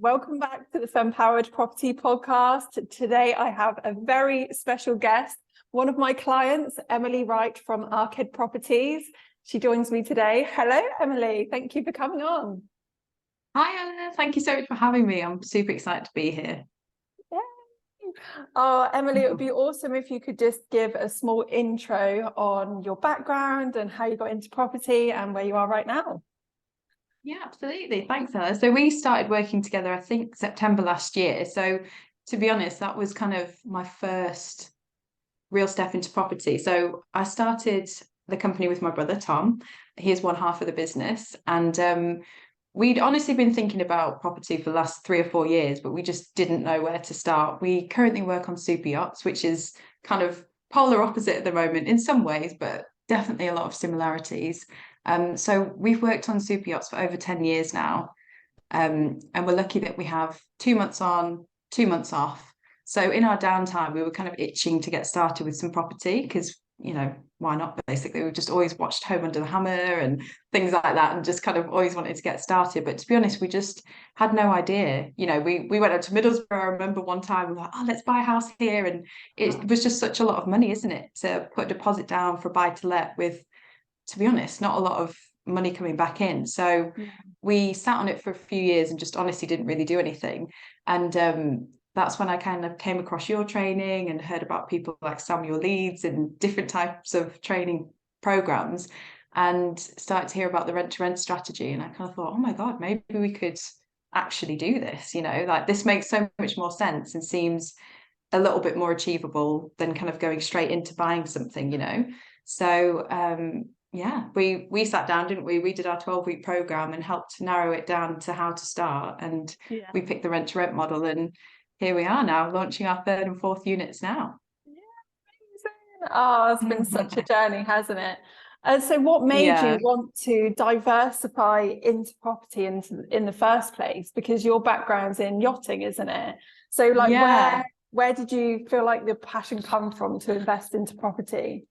Welcome back to the Femme-Powered Property Podcast. Today I have a very special guest, one of my clients, Emily Wright from Arked Properties. She joins me today. Hello, Emily. Thank you for coming on. Hi, Anna. Thank you so much for having me. I'm super excited to be here. Yay. Oh, Emily, it would be awesome if you could just give a small intro on your background and how you got into property and where you are right now. Yeah, absolutely. Thanks, Ella. So we started working together, I think, September last year. So to be honest, that was kind of my first real step into property. So I started the company with my brother, Tom. He is one half of the business. And we'd honestly been thinking about property for the last 3 or 4 years, but we just didn't know where to start. We currently work on super yachts, which is kind of polar opposite at the moment in some ways, but definitely a lot of similarities. So we've worked on super yachts for over 10 years now. And we're lucky that we have 2 months on, 2 months off. So in our downtime, we were kind of itching to get started with some property because, why not? Basically, we've just always watched Home Under the Hammer and things like that and just kind of always wanted to get started. But to be honest, we just had no idea. We went up to Middlesbrough. I remember one time we were like, oh, let's buy a house here. And it was just such a lot of money, isn't it? To put a deposit down for buy to let with, to be honest, not a lot of money coming back in. So we sat on it for a few years and just honestly didn't really do anything. And that's when I kind of came across your training and heard about people like Samuel Leeds and different types of training programs and started to hear about the rent-to-rent strategy. And I kind of thought, oh my God, maybe we could actually do this, like this makes so much more sense and seems a little bit more achievable than kind of going straight into buying something. So we sat down, didn't we? We did our 12-week program and helped narrow it down to how to start. And we picked the rent-to-rent model, and here we are now, launching our 3rd and 4th units now. Yeah, amazing. Oh, it's been such a journey, hasn't it? So what made you want to diversify into property in the first place? Because your background's in yachting, isn't it? So where did you feel like the passion come from to invest into property?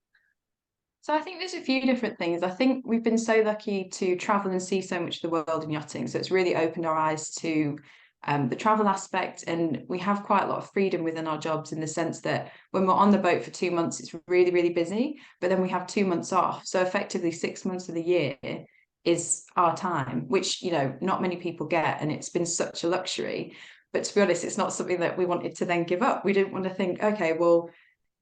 So I think there's a few different things. I think we've been so lucky to travel and see so much of the world in yachting. So it's really opened our eyes to the travel aspect, and we have quite a lot of freedom within our jobs in the sense that when we're on the boat for 2 months, it's really, really busy, but then we have 2 months off. So effectively 6 months of the year is our time, which, not many people get. And it's been such a luxury. But to be honest, it's not something that we wanted to then give up. We didn't want to think, okay, well,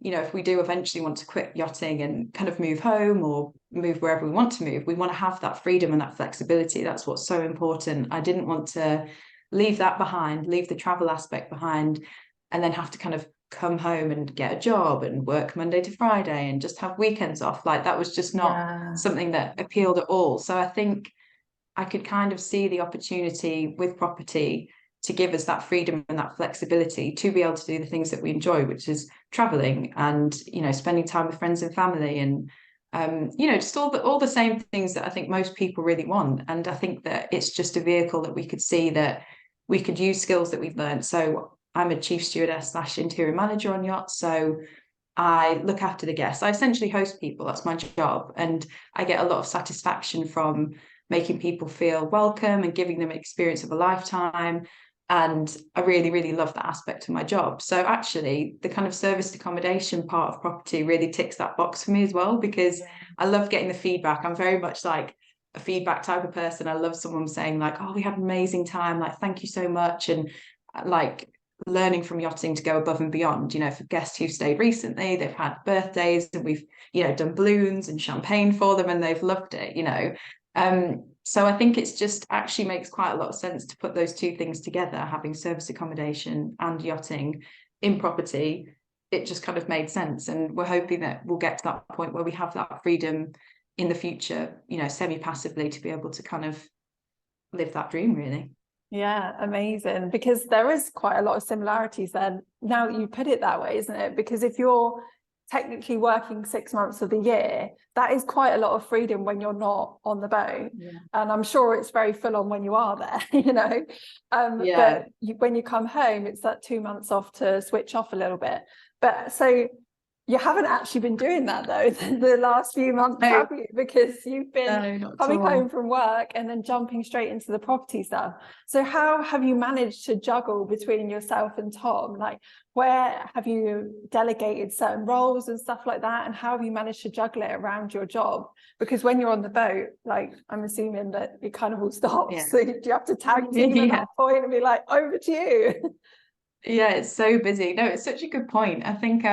if we do eventually want to quit yachting and kind of move home or move wherever we want to move, we want to have that freedom and that flexibility. That's what's so important. I didn't want to leave that behind, leave the travel aspect behind, and then have to kind of come home and get a job and work Monday to Friday and just have weekends off. Like that was just not something that appealed at all. So I think I could kind of see the opportunity with property to give us that freedom and that flexibility to be able to do the things that we enjoy, which is traveling and, spending time with friends and family and, just all the same things that I think most people really want. And I think that it's just a vehicle that we could see that we could use skills that we've learned. So I'm a chief stewardess / interior manager on yachts. So I look after the guests. I essentially host people. That's my job. And I get a lot of satisfaction from making people feel welcome and giving them an experience of a lifetime. And I really, really love that aspect of my job. So actually, the kind of serviced accommodation part of property really ticks that box for me as well, because I love getting the feedback. I'm very much like a feedback type of person. I love someone saying like, oh, we had an amazing time. Like, thank you so much. And like learning from yachting to go above and beyond, for guests who stayed recently, they've had birthdays and we've, done balloons and champagne for them and they've loved it, So I think it's just actually makes quite a lot of sense to put those two things together, having service accommodation and yachting in property. It just kind of made sense. And we're hoping that we'll get to that point where we have that freedom in the future, semi-passively to be able to kind of live that dream, really. Yeah, amazing. Because there is quite a lot of similarities there. Now you put it that way, isn't it? Because if you're technically working 6 months of the year, that is quite a lot of freedom when you're not on the boat. And I'm sure it's very full on when you are there, but when you come home, it's that 2 months off to switch off a little bit. But so You haven't actually been doing that though the last few months, have you? Because you've been coming home from work and then jumping straight into the property stuff. So how have you managed to juggle between yourself and Tom? Like, where have you delegated certain roles and stuff like that? And how have you managed to juggle it around your job? Because when you're on the boat, like, I'm assuming that it kind of all stops. Yeah. So do you have to tag team at that point and be like, over to you? Yeah, it's so busy. No, it's such a good point. I think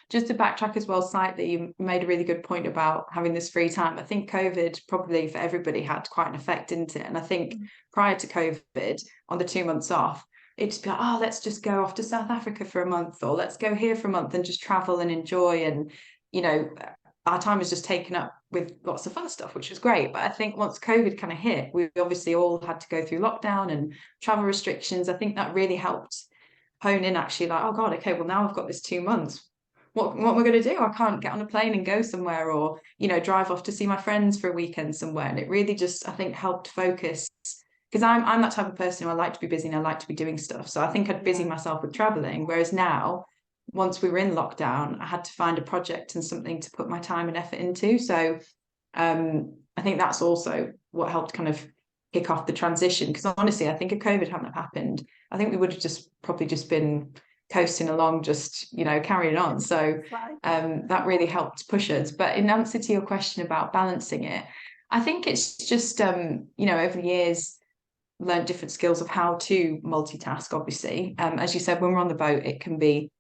just to backtrack as well slightly, you made a really good point about having this free time. I think COVID probably for everybody had quite an effect, didn't it? And I think prior to COVID, on the 2 months off, it'd just be like, oh, let's just go off to South Africa for a month, or let's go here for a month and just travel and enjoy. And, you know, our time was just taken up with lots of fun stuff, which was great. But I think once COVID kind of hit, we obviously all had to go through lockdown and travel restrictions. I think that really helped hone in actually, like, oh God, okay, well now I've got this 2 months. What am I going to do? I can't get on a plane and go somewhere, or, you know, drive off to see my friends for a weekend somewhere. And it really just, I think, helped focus, because I'm that type of person who I like to be busy and I like to be doing stuff. So I think I'd busy myself with traveling. Whereas now, once we were in lockdown, I had to find a project and something to put my time and effort into. So I think that's also what helped kind of kick off the transition, because honestly, I think if COVID hadn't have happened, I think we would have just probably just been coasting along, just, you know, carrying on. So that really helped push us. But in answer to your question about balancing it, I think it's just you know, over the years learned different skills of how to multitask. Obviously, as you said, when we're on the boat, it can be,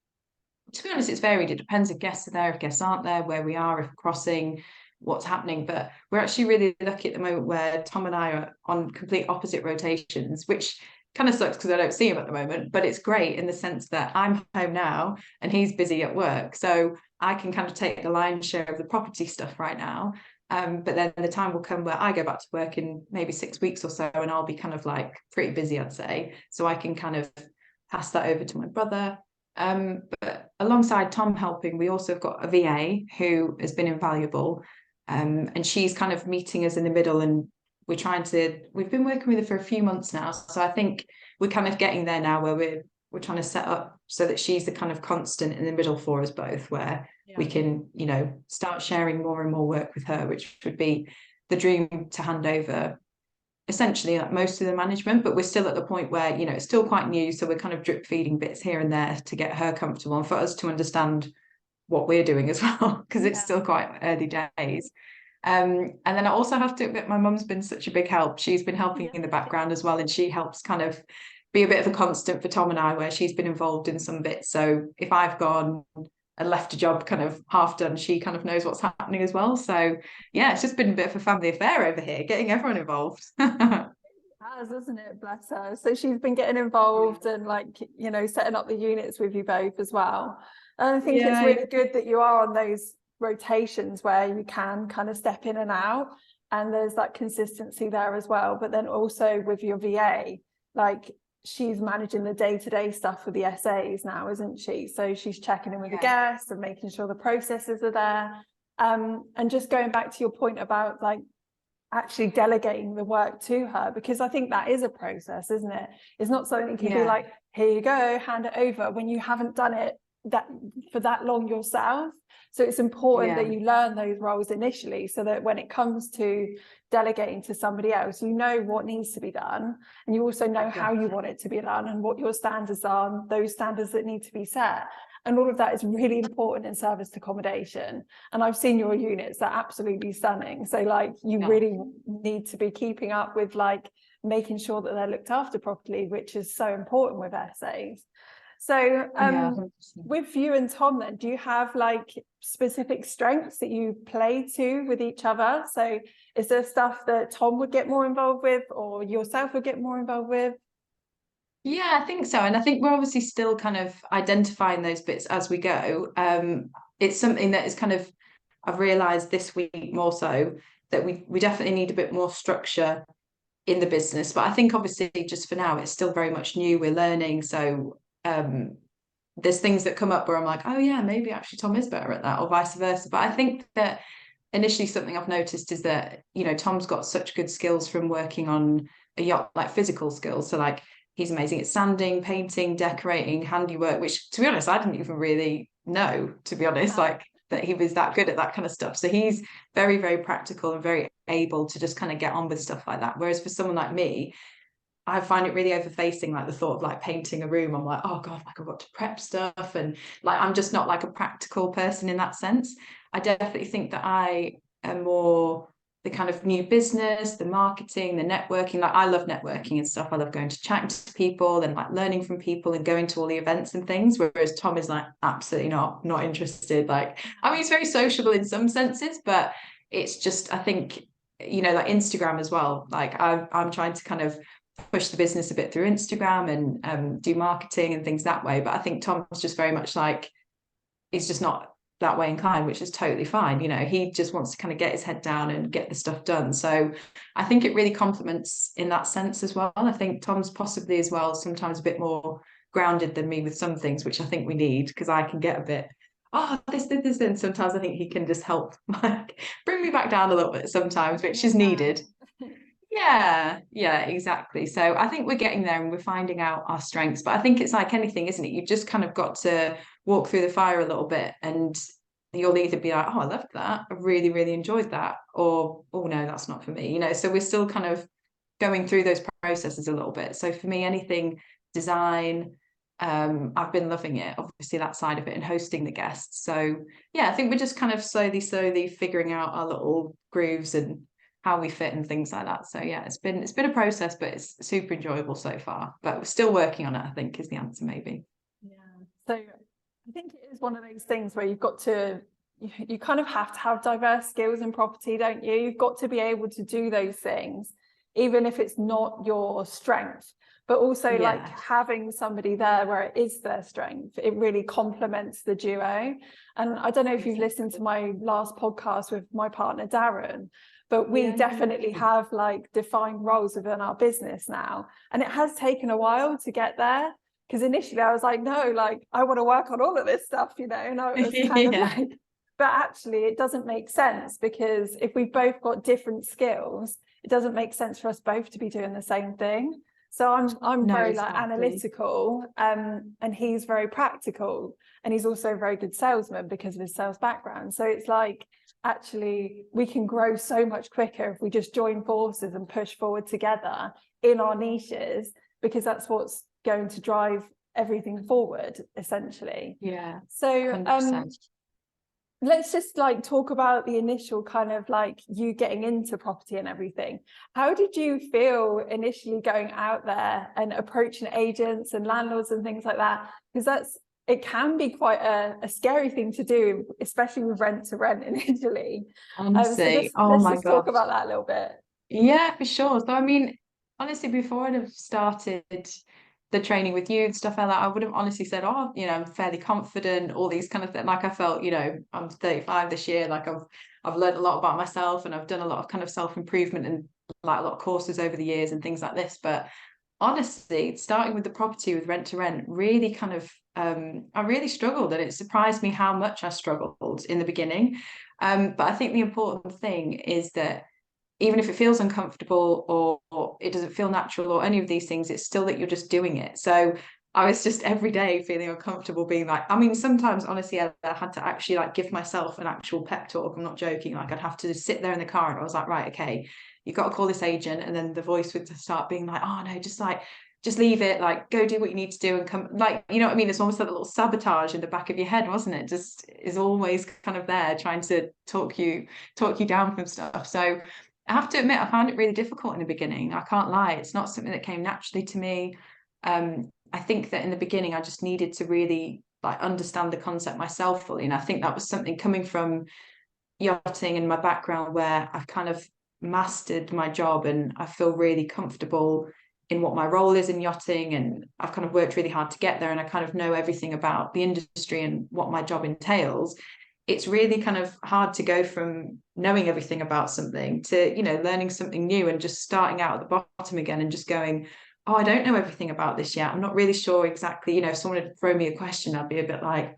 to be honest, it's varied. It depends if guests are there, if guests aren't there, where we are, if we're crossing, what's happening. But we're actually really lucky at the moment where Tom and I are on complete opposite rotations, which kind of sucks because I don't see him at the moment, but it's great in the sense that I'm home now and he's busy at work. So I can kind of take the lion's share of the property stuff right now. But then the time will come where I go back to work in maybe 6 weeks or so, and I'll be kind of like pretty busy, I'd say. So I can kind of pass that over to my brother. But alongside Tom helping, we also have got a VA who has been invaluable. And she's kind of meeting us in the middle, and we've been working with her for a few months now. So I think we're kind of getting there now where we're trying to set up so that she's the kind of constant in the middle for us both, where we can, you know, start sharing more and more work with her, which would be the dream, to hand over essentially like most of the management. But we're still at the point where, you know, it's still quite new. So we're kind of drip feeding bits here and there to get her comfortable and for us to understand what we're doing as well, because it's still quite early days. And then I also have to admit, my mum's been such a big help. She's been helping in the background as well, and she helps kind of be a bit of a constant for Tom and I, where she's been involved in some bits. So if I've gone and left a job kind of half done, she kind of knows what's happening as well. So yeah, it's just been a bit of a family affair over here, getting everyone involved. Has, isn't it? Bless her. So she's been getting involved and, like, you know, setting up the units with you both as well. And I think it's really good that you are on those rotations where you can kind of step in and out, and there's that consistency there as well. But then also with your VA, like, she's managing the day-to-day stuff with the SAs now, isn't she? So she's checking in with the guests and making sure the processes are there. And just going back to your point about, like, actually delegating the work to her, because I think that is a process, isn't it? It's not something you can be like, here you go, hand it over, when you haven't done it that for that long yourself. So it's important that you learn those roles initially, so that when it comes to delegating to somebody else, you know what needs to be done, and you also know how you want it to be done and what your standards are, and those standards that need to be set. And all of that is really important in serviced accommodation. And I've seen your units, they're absolutely stunning. So, like, you really need to be keeping up with, like, making sure that they're looked after properly, which is so important with SAs. So with you and Tom then, do you have, like, specific strengths that you play to with each other? So is there stuff that Tom would get more involved with, or yourself would get more involved with? Yeah, I think so. And I think we're obviously still kind of identifying those bits as we go. It's something that is kind of, I've realised this week more so, that we definitely need a bit more structure in the business. But I think obviously just for now, it's still very much new. We're learning. So there's things that come up where I'm like, oh yeah, maybe actually Tom is better at that, or vice versa. But I think that initially something I've noticed is that, you know, Tom's got such good skills from working on a yacht, like physical skills. So, like, he's amazing at sanding, painting, decorating, handiwork, which, to be honest, I didn't even really know, to be honest. Like, that he was that good at that kind of stuff. So he's very, very practical and very able to just kind of get on with stuff like that. Whereas for someone like me, I find it really overfacing, like the thought of like painting a room. I'm like, oh God, like I've got to prep stuff. And like, I'm just not like a practical person in that sense. I definitely think that I am more the kind of new business, the marketing, the networking. Like I love networking and stuff. I love going to chat to people and like learning from people and going to all the events and things. Whereas Tom is like absolutely not interested. Like, I mean, he's very sociable in some senses, but it's just, I think, you know, like Instagram as well. Like I'm trying to kind of push the business a bit through Instagram and do marketing and things that way. But I think Tom's just very much like, he's just not that way inclined, which is totally fine. You know, he just wants to kind of get his head down and get the stuff done. So I think it really complements in that sense as well. I think Tom's possibly as well sometimes a bit more grounded than me with some things, which I think we need, because I can get a bit, oh, this, and sometimes I think he can just help like bring me back down a little bit sometimes, which is needed. Yeah, exactly. So I think we're getting there and we're finding out our strengths. But I think it's like anything, isn't it? You've just kind of got to walk through the fire a little bit and you'll either be like, oh, I loved that. I really, really enjoyed that. Or, oh, no, that's not for me. You know, so we're still kind of going through those processes a little bit. So for me, anything design, I've been loving it, obviously that side of it and hosting the guests. So yeah, I think we're just kind of slowly figuring out our little grooves and how we fit and things like that. So yeah, it's been a process, but it's super enjoyable so far. But we're still working on it, I think, is the answer maybe. Yeah. So I think it is one of those things where you've got to, you kind of have to have diverse skills in property, don't you? You've got to be able to do those things, even if it's not your strength, but also like having somebody there where it is their strength, it really complements the duo. And I don't know if you've listened to my last podcast with my partner, Darren, but we definitely have like defined roles within our business now. And it has taken a while to get there. Because initially I was like, no, like I want to work on all of this stuff, you know, and I was kind of like, but actually it doesn't make sense, because if we've both got different skills, it doesn't make sense for us both to be doing the same thing. So I'm very like analytical, and he's very practical, and he's also a very good salesman because of his sales background. So it's like, actually we can grow so much quicker if we just join forces and push forward together in our niches, because that's what's going to drive everything forward essentially. Yeah. So let's just like talk about the initial kind of like you getting into property and everything. How did you feel initially going out there and approaching agents and landlords and things like that? Because it can be quite a scary thing to do, especially with rent to rent in Italy. Honestly, let's just talk about that a little bit. Yeah, for sure. So I mean, honestly, before I'd have started the training with you and stuff like that, I would have honestly said, oh, you know, I'm fairly confident, all these kind of things. Like I felt, you know, I'm 35 this year, like I've learned a lot about myself and I've done a lot of kind of self-improvement and like a lot of courses over the years and things like this. But honestly, starting with the property with rent to rent really kind of I really struggled, and it surprised me how much I struggled in the beginning. But I think the important thing is that even if it feels uncomfortable or it doesn't feel natural or any of these things, it's still that you're just doing it. So I was just every day feeling uncomfortable, being like, I mean, sometimes honestly, I had to actually like give myself an actual pep talk. I'm not joking. Like I'd have to just sit there in the car and I was like, right, okay, you've got to call this agent. And then the voice would start being like, oh no, just leave it, like go do what you need to do and come, like, you know what I mean? It's almost like a little sabotage in the back of your head, wasn't it? Just is always kind of there trying to talk you down from stuff. So I have to admit, I found it really difficult in the beginning. I can't lie. It's not something that came naturally to me. I think that in the beginning, I just needed to really like understand the concept myself fully. And I think that was something coming from yachting and my background, where I've kind of mastered my job and I feel really comfortable in what my role is in yachting. And I've kind of worked really hard to get there. And I kind of know everything about the industry and what my job entails. It's really kind of hard to go from knowing everything about something to, you know, learning something new and just starting out at the bottom again and just going, oh, I don't know everything about this yet. I'm not really sure exactly, you know, if someone had thrown me a question, I'd be a bit like,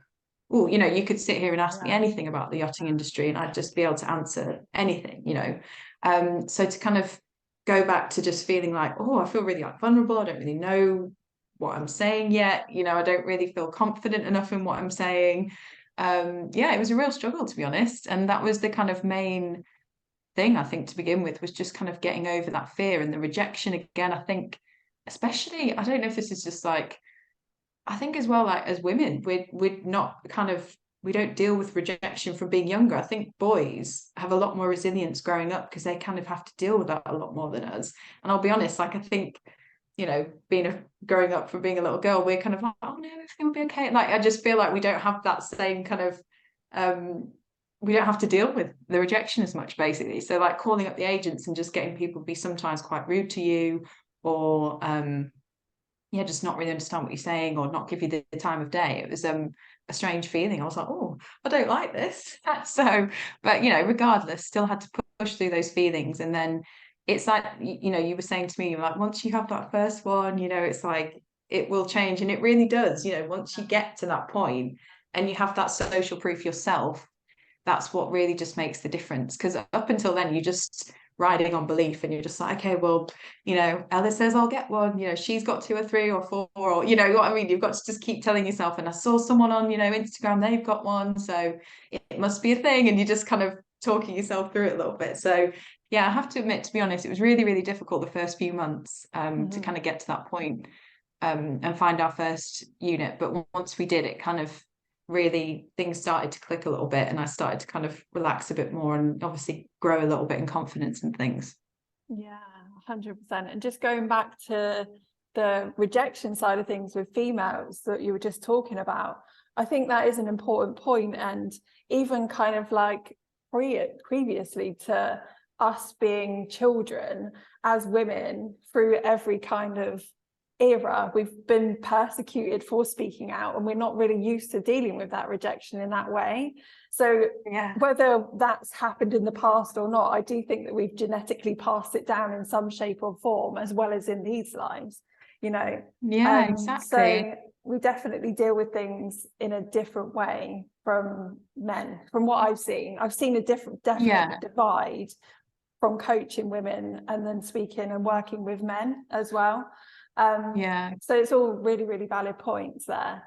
oh, you know, you could sit here and ask me anything about the yachting industry and I'd just be able to answer anything, you know. So to kind of go back to just feeling like, oh, I feel really like vulnerable. I don't really know what I'm saying yet. You know, I don't really feel confident enough in what I'm saying. yeah, it was a real struggle, to be honest. And that was the kind of main thing, I think, to begin with, was just kind of getting over that fear and the rejection again. I think, especially, I don't know if this is just like, I think as well, like as women, we're not kind of, we don't deal with rejection from being younger. I think boys have a lot more resilience growing up because they kind of have to deal with that a lot more than us. And I'll be honest, like I think, you know, growing up from being a little girl, we're kind of like, oh no, everything will be okay. Like I just feel like we don't have that same kind of we don't have to deal with the rejection as much, basically. So like calling up the agents and just getting people to be sometimes quite rude to you, or yeah, just not really understand what you're saying or not give you the time of day. It was a strange feeling. I was like, oh, I don't like this. So, but you know, regardless, still had to push through those feelings. And then it's like, you know, you were saying to me, like, once you have that first one, you know, it's like it will change. And it really does, you know, once you get to that point and you have that social proof yourself, that's what really just makes the difference. Because up until then, you're just riding on belief and you're just like, okay, well, you know, Ella says I'll get one, you know, she's got 2 or 3 or 4, or you know what I mean, you've got to just keep telling yourself, and I saw someone on, you know, Instagram, they've got one, so it must be a thing, and you're just kind of talking yourself through it a little bit. So yeah, I have to admit, to be honest, it was really, really difficult the first few months to kind of get to that point and find our first unit. But once we did, it kind of really, things started to click a little bit, and I started to kind of relax a bit more and obviously grow a little bit in confidence and things. Yeah, 100%. And just going back to the rejection side of things with females that you were just talking about, I think that is an important point. And even kind of like previously to us being children as women, through every kind of era, we've been persecuted for speaking out, and we're not really used to dealing with that rejection in that way. So Yeah, whether that's happened in the past or not, I do think that we've genetically passed it down in some shape or form, as well as in these lives, you know. yeah, exactly. So we definitely deal with things in a different way from men. From what I've seen a definite divide from coaching women and then speaking and working with men as well. So it's all really, really valid points there.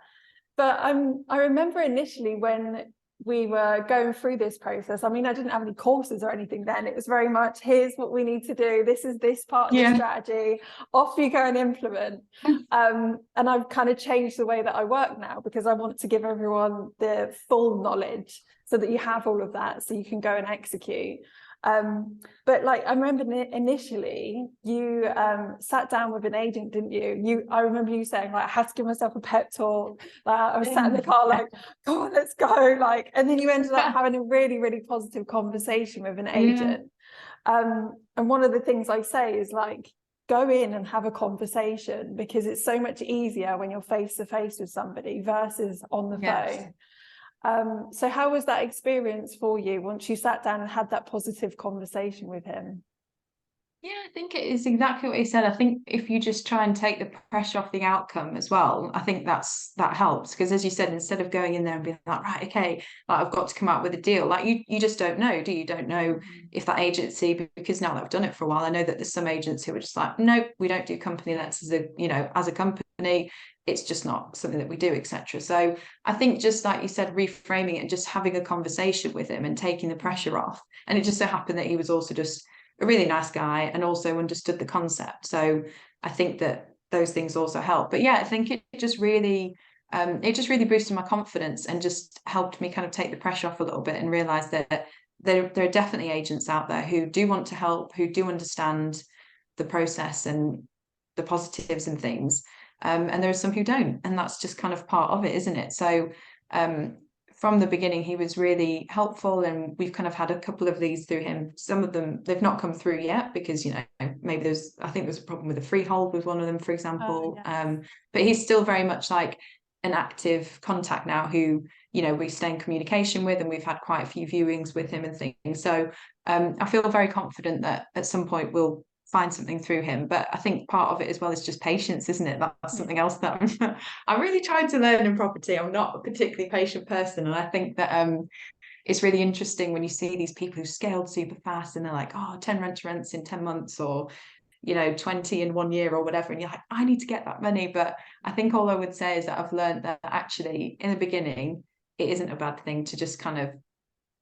But I remember initially when we were going through this process, I mean, I didn't have any courses or anything then. It was very much, here's what we need to do. This is this part of the strategy. Off you go and implement. And I've kind of changed the way that I work now, because I want to give everyone the full knowledge so that you have all of that so you can go and execute. But like I remember initially you sat down with an agent, didn't you? I remember you saying, like, I had to give myself a pep talk. I was sat in the car like, come on, let's go. Like, and then you ended up having a really, really positive conversation with an agent. And one of the things I say is, like, go in and have a conversation, because it's so much easier when you're face to face with somebody versus on the phone. So how was that experience for you once you sat down and had that positive conversation with him? Yeah, I think it is exactly what you said. I think if you just try and take the pressure off the outcome as well, I think that helps. Because as you said, instead of going in there and being like, right, okay, like I've got to come out with a deal, like you just don't know, do you? Don't know if that agency, because now that I've done it for a while, I know that there's some agents who are just like, nope, we don't do company lets as a, you know, as a company. It's just not something that we do, etc. So I think, just like you said, reframing it and just having a conversation with him and taking the pressure off. And it just so happened that he was also just a really nice guy and also understood the concept. So I think that those things also help. But yeah, I think it just really boosted my confidence and just helped me kind of take the pressure off a little bit and realize that there are definitely agents out there who do want to help, who do understand the process and the positives and things. And there are some who don't, and that's just kind of part of it, isn't it? So from the beginning, he was really helpful, and we've kind of had a couple of these through him. Some of them, they've not come through yet because, you know, maybe I think there's a problem with the freehold with one of them, for example. But he's still very much like an active contact now who, you know, we stay in communication with, and we've had quite a few viewings with him and things. So I feel very confident that at some point we'll find something through him. But I think part of it as well is just patience, isn't it? That's something else that I'm really trying to learn in property. I'm not a particularly patient person, and I think that it's really interesting when you see these people who scaled super fast and they're like, oh, 10 rents in 10 months, or, you know, 20 in 1 year or whatever, and you're like, I need to get that money. But I think all I would say is that I've learned that actually in the beginning it isn't a bad thing to just kind of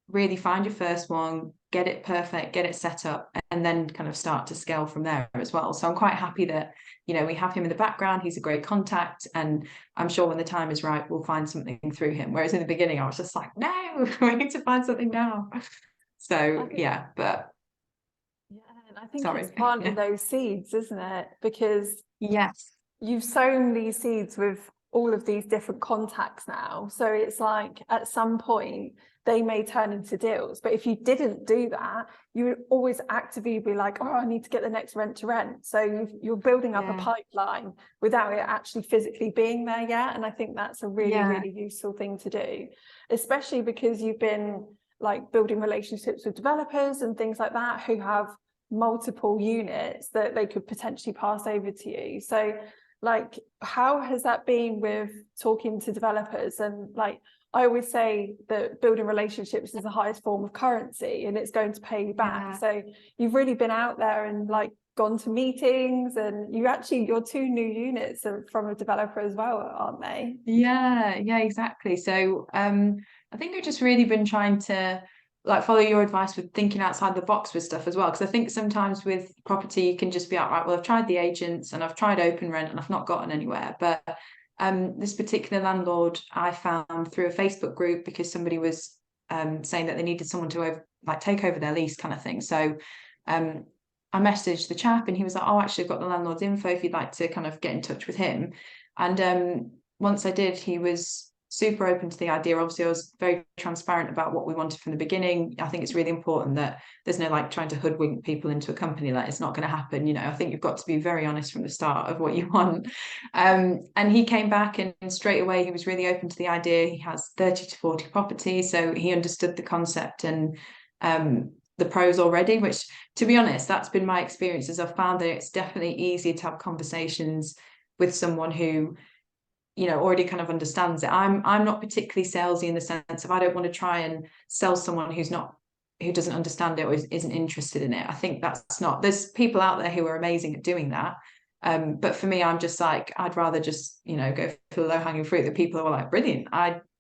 really find your first one, get it perfect, get it set up, and then kind of start to scale from there as well. So I'm quite happy that, you know, we have him in the background. He's a great contact, and I'm sure when the time is right, we'll find something through him. Whereas in the beginning, I was just like, no, we need to find something now. So yeah, but yeah, and I think sorry. it's planting those seeds, isn't it? Because Yes. you've sown these seeds with all of these different contacts now. So it's like at some point they may turn into deals. But if you didn't do that, you would always actively be like, oh, I need to get the next rent to rent. So you're building up a pipeline without it actually physically being there yet. And I think that's a really, really useful thing to do, especially because you've been like building relationships with developers and things like that who have multiple units that they could potentially pass over to you. So like, how has that been with talking to developers? And like, I always say that building relationships is the highest form of currency and it's going to pay you back. So you've really been out there and like gone to meetings, and you actually, your 2 new units are from a developer as well, aren't they? Yeah, exactly. So I think I've just really been trying to like follow your advice with thinking outside the box with stuff as well. Because I think sometimes with property you can just be like, right, well, I've tried the agents and I've tried open rent and I've not gotten anywhere. But this particular landlord I found through a Facebook group because somebody was saying that they needed someone to take over their lease kind of thing. So I messaged the chap and he was like, oh, actually, I've got the landlord's info if you'd like to kind of get in touch with him. And once I did, he was super open to the idea. Obviously, I was very transparent about what we wanted from the beginning. I think it's really important that there's no like trying to hoodwink people into a company. That it's not going to happen. You know, I think you've got to be very honest from the start of what you want. And he came back and straight away he was really open to the idea. He has 30 to 40 properties, so he understood the concept and the pros already, which to be honest, that's been my experience. As I've found that it's definitely easier to have conversations with someone who, you know, already kind of understands it. I'm not particularly salesy in the sense of I don't want to try and sell someone who doesn't understand it or isn't interested in it. I think that's not, there's people out there who are amazing at doing that. But for me, I'm just like, I'd rather just, you know, go for the low hanging fruit. The people who are like, brilliant.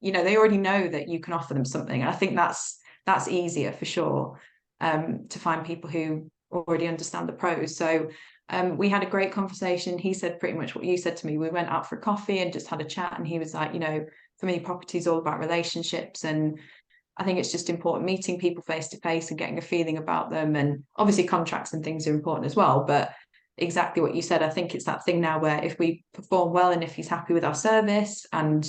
They already know that you can offer them something. And I think that's easier for sure, to find people who already understand the pros. So we had a great conversation. He said pretty much what you said to me. We went out for coffee and just had a chat. And he was like, you know, for me, property is all about relationships. And I think it's just important meeting people face to face and getting a feeling about them. And obviously contracts and things are important as well. But exactly what you said, I think it's that thing now where if we perform well and if he's happy with our service and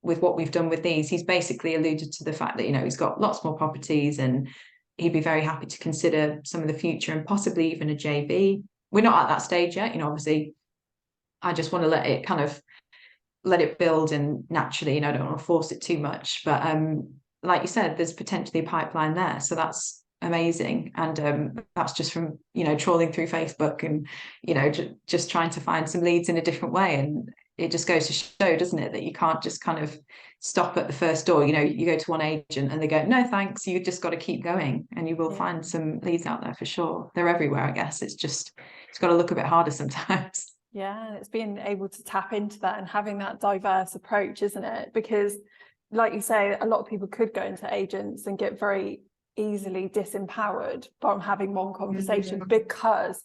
with what we've done with these, he's basically alluded to the fact that, you know, he's got lots more properties and he'd be very happy to consider some of the future and possibly even a JV. We're not at that stage yet, you know, obviously I just want to let it build and naturally, you know, I don't want to force it too much. But like you said, there's potentially a pipeline there. So that's amazing. And that's just from, you know, trawling through Facebook and, you know, just trying to find some leads in a different way. And it just goes to show, doesn't it, that you can't just kind of stop at the first door. You know, you go to one agent and they go, no, thanks. You just got to keep going and you will find some leads out there for sure. They're everywhere, I guess. It's got to look a bit harder sometimes. Yeah, and it's being able to tap into that and having that diverse approach, isn't it? Because like you say, a lot of people could go into agents and get very easily disempowered from having one conversation because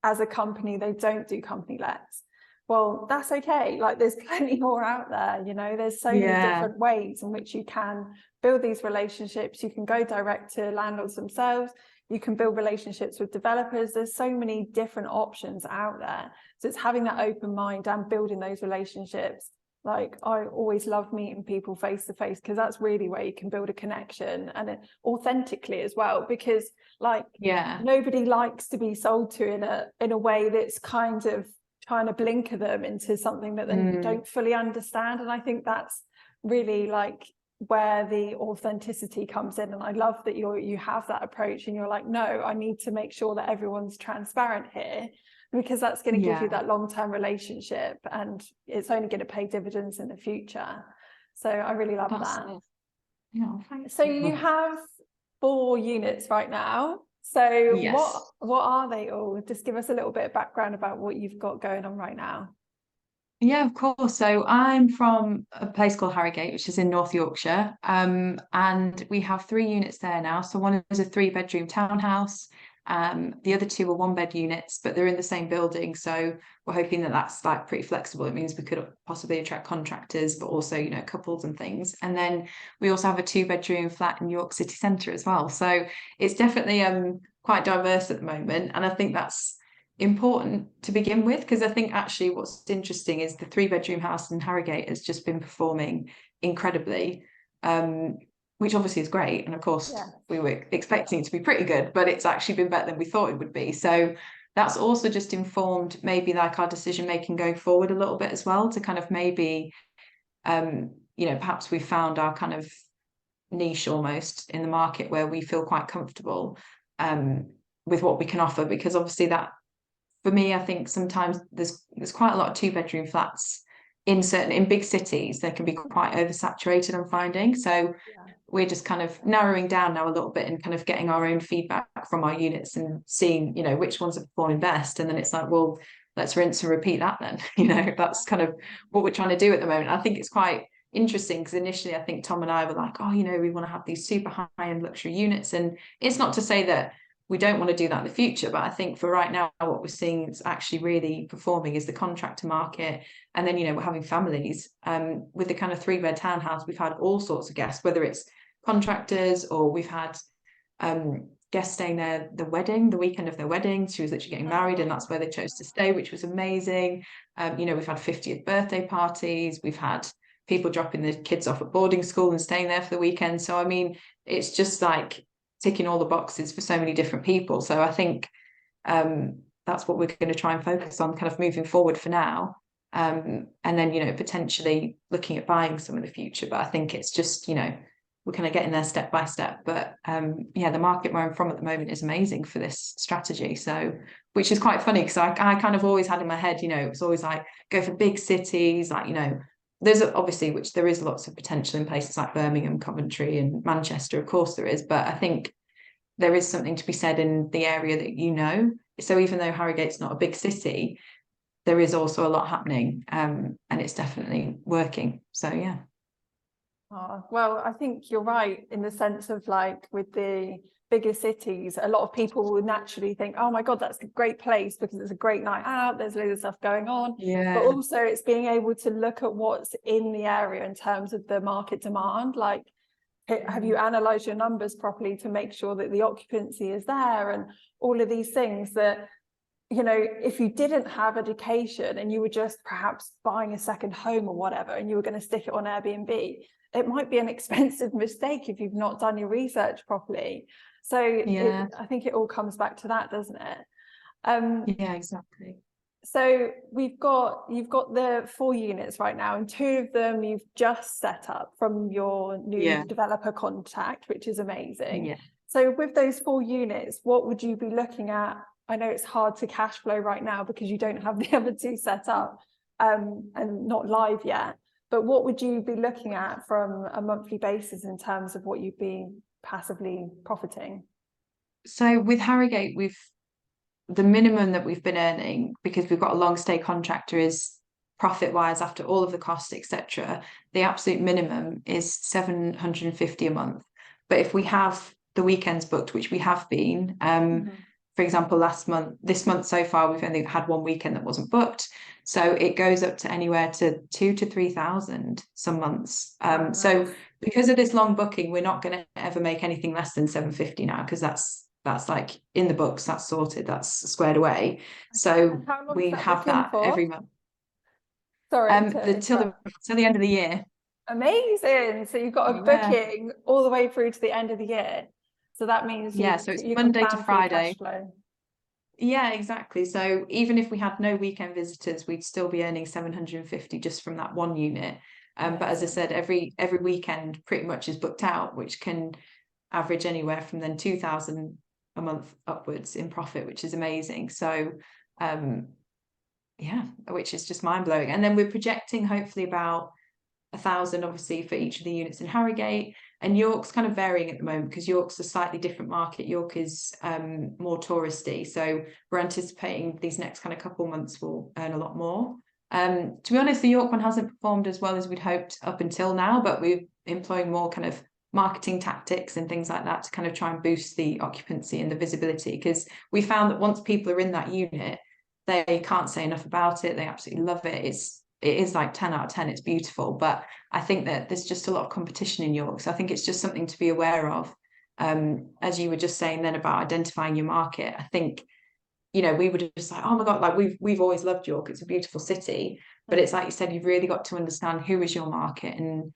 as a company, they don't do company lets. Well, that's okay. Like there's plenty more out there, you know, there's so many different ways in which you can build these relationships. You can go direct to landlords themselves. You can build relationships with developers. There's so many different options out there. So it's having that open mind and building those relationships. Like I always love meeting people face to face because that's really where you can build a connection and authentically as well. Because like nobody likes to be sold to in a way that's kind of trying to blinker them into something that they don't fully understand. And I think that's really like where the authenticity comes in. And I love that you have that approach and you're like, no, I need to make sure that everyone's transparent here because that's going to give you that long-term relationship and it's only going to pay dividends in the future. So I really love that. So you have 4 units right now. So what are they all? Just give us a little bit of background about what you've got going on right now. Yeah, of course. So I'm from a place called Harrogate, which is in North Yorkshire. And we have 3 units there now. So one is a 3-bedroom townhouse. The other 2 are 1-bed units, but they're in the same building. So we're hoping that that's like pretty flexible. It means we could possibly attract contractors, but also, couples and things. And then we also have a 2-bedroom flat in York City Centre as well. So it's definitely quite diverse at the moment. And I think that's important to begin with, because I think actually what's interesting is the 3-bedroom house in Harrogate has just been performing incredibly, which obviously is great. And of course, Yeah. we were expecting it to be pretty good, but it's actually been better than we thought it would be. So that's also just informed maybe like our decision making going forward a little bit as well, to kind of maybe, perhaps we found our kind of niche almost in the market where we feel quite comfortable with what we can offer, because obviously that, for me, I think sometimes there's quite a lot of 2-bedroom flats in big cities. They can be quite oversaturated, I'm finding. So Yeah. we're just kind of narrowing down now a little bit and kind of getting our own feedback from our units and seeing, which ones are performing best. And then it's like, well, let's rinse and repeat that then. That's kind of what we're trying to do at the moment. I think it's quite interesting because initially I think Tom and I were like, oh, we want to have these super high-end luxury units. And it's not to say that we don't want to do that in the future, but I think for right now, what we're seeing is actually really performing is the contractor market. And then, we're having families. With the kind of 3-bed townhouse, we've had all sorts of guests, whether it's contractors or we've had guests staying there the weekend of their wedding. She was literally getting married and that's where they chose to stay, which was amazing. We've had 50th birthday parties. We've had people dropping the kids off at boarding school and staying there for the weekend. So, I mean, it's just like ticking all the boxes for so many different people. So I think that's what we're going to try and focus on kind of moving forward for now. And then, potentially looking at buying some in the future. But I think it's just, we're kind of getting there step by step. But the market where I'm from at the moment is amazing for this strategy. So, which is quite funny because I kind of always had in my head, it's always like go for big cities, like, there's obviously, which there is lots of potential in places like Birmingham, Coventry and Manchester, of course there is, but I think there is something to be said in the area that. So even though Harrogate's not a big city, there is also a lot happening, and it's definitely working. So yeah. Oh, well, I think you're right in the sense of like with the bigger cities, a lot of people will naturally think, oh my God, that's a great place because it's a great night out, there's loads of stuff going on. Yeah. But also it's being able to look at what's in the area in terms of the market demand. Like, have you analysed your numbers properly to make sure that the occupancy is there and all of these things that, if you didn't have education and you were just perhaps buying a second home or whatever, and you were going to stick it on Airbnb, it might be an expensive mistake if you've not done your research properly. So I think it all comes back to that, doesn't it? Yeah, exactly. So you've got the 4 units right now, and 2 of them you've just set up from your new developer contact, which is amazing. Yeah. So with those 4 units, what would you be looking at? I know it's hard to cash flow right now because you don't have the other 2 set up and not live yet. But what would you be looking at from a monthly basis in terms of what you'd be passively profiting? So with Harrogate, the minimum that we've been earning, because we've got a long stay contractor, is profit wise after all of the costs, etc. The absolute minimum is 750 a month. But if we have the weekends booked, which we have been, for example, this month so far, we've only had 1 weekend that wasn't booked. So it goes up to anywhere to 2,000 to 3,000 some months. So because of this long booking, we're not going to ever make anything less than 750 now, because that's like in the books, that's sorted, that's squared away. So we have that every month. Sorry, till the end of the year. Amazing. So you've got a booking all the way through to the end of the year. So that means so it's Monday to Friday. Yeah, exactly. So even if we had no weekend visitors, we'd still be earning 750 just from that 1 unit. But as I said, every weekend pretty much is booked out, which can average anywhere from then 2,000 a month upwards in profit, which is amazing. So which is just mind-blowing. And then we're projecting hopefully about 1,000 obviously for each of the units in Harrogate. And York's kind of varying at the moment because York's a slightly different market. York is more touristy, so we're anticipating these next kind of couple months will earn a lot more. To be honest, the York one hasn't performed as well as we'd hoped up until now, but we're employing more kind of marketing tactics and things like that to kind of try and boost the occupancy and the visibility, because we found that once people are in that unit, they can't say enough about it. They absolutely love it. It is like 10 out of 10. It's beautiful. But I think that there's just a lot of competition in York. So I think it's just something to be aware of. As you were just saying then about identifying your market, I think, you know, we were just like, oh my God, like we've always loved York. It's a beautiful city. But it's like you said, you've really got to understand who is your market and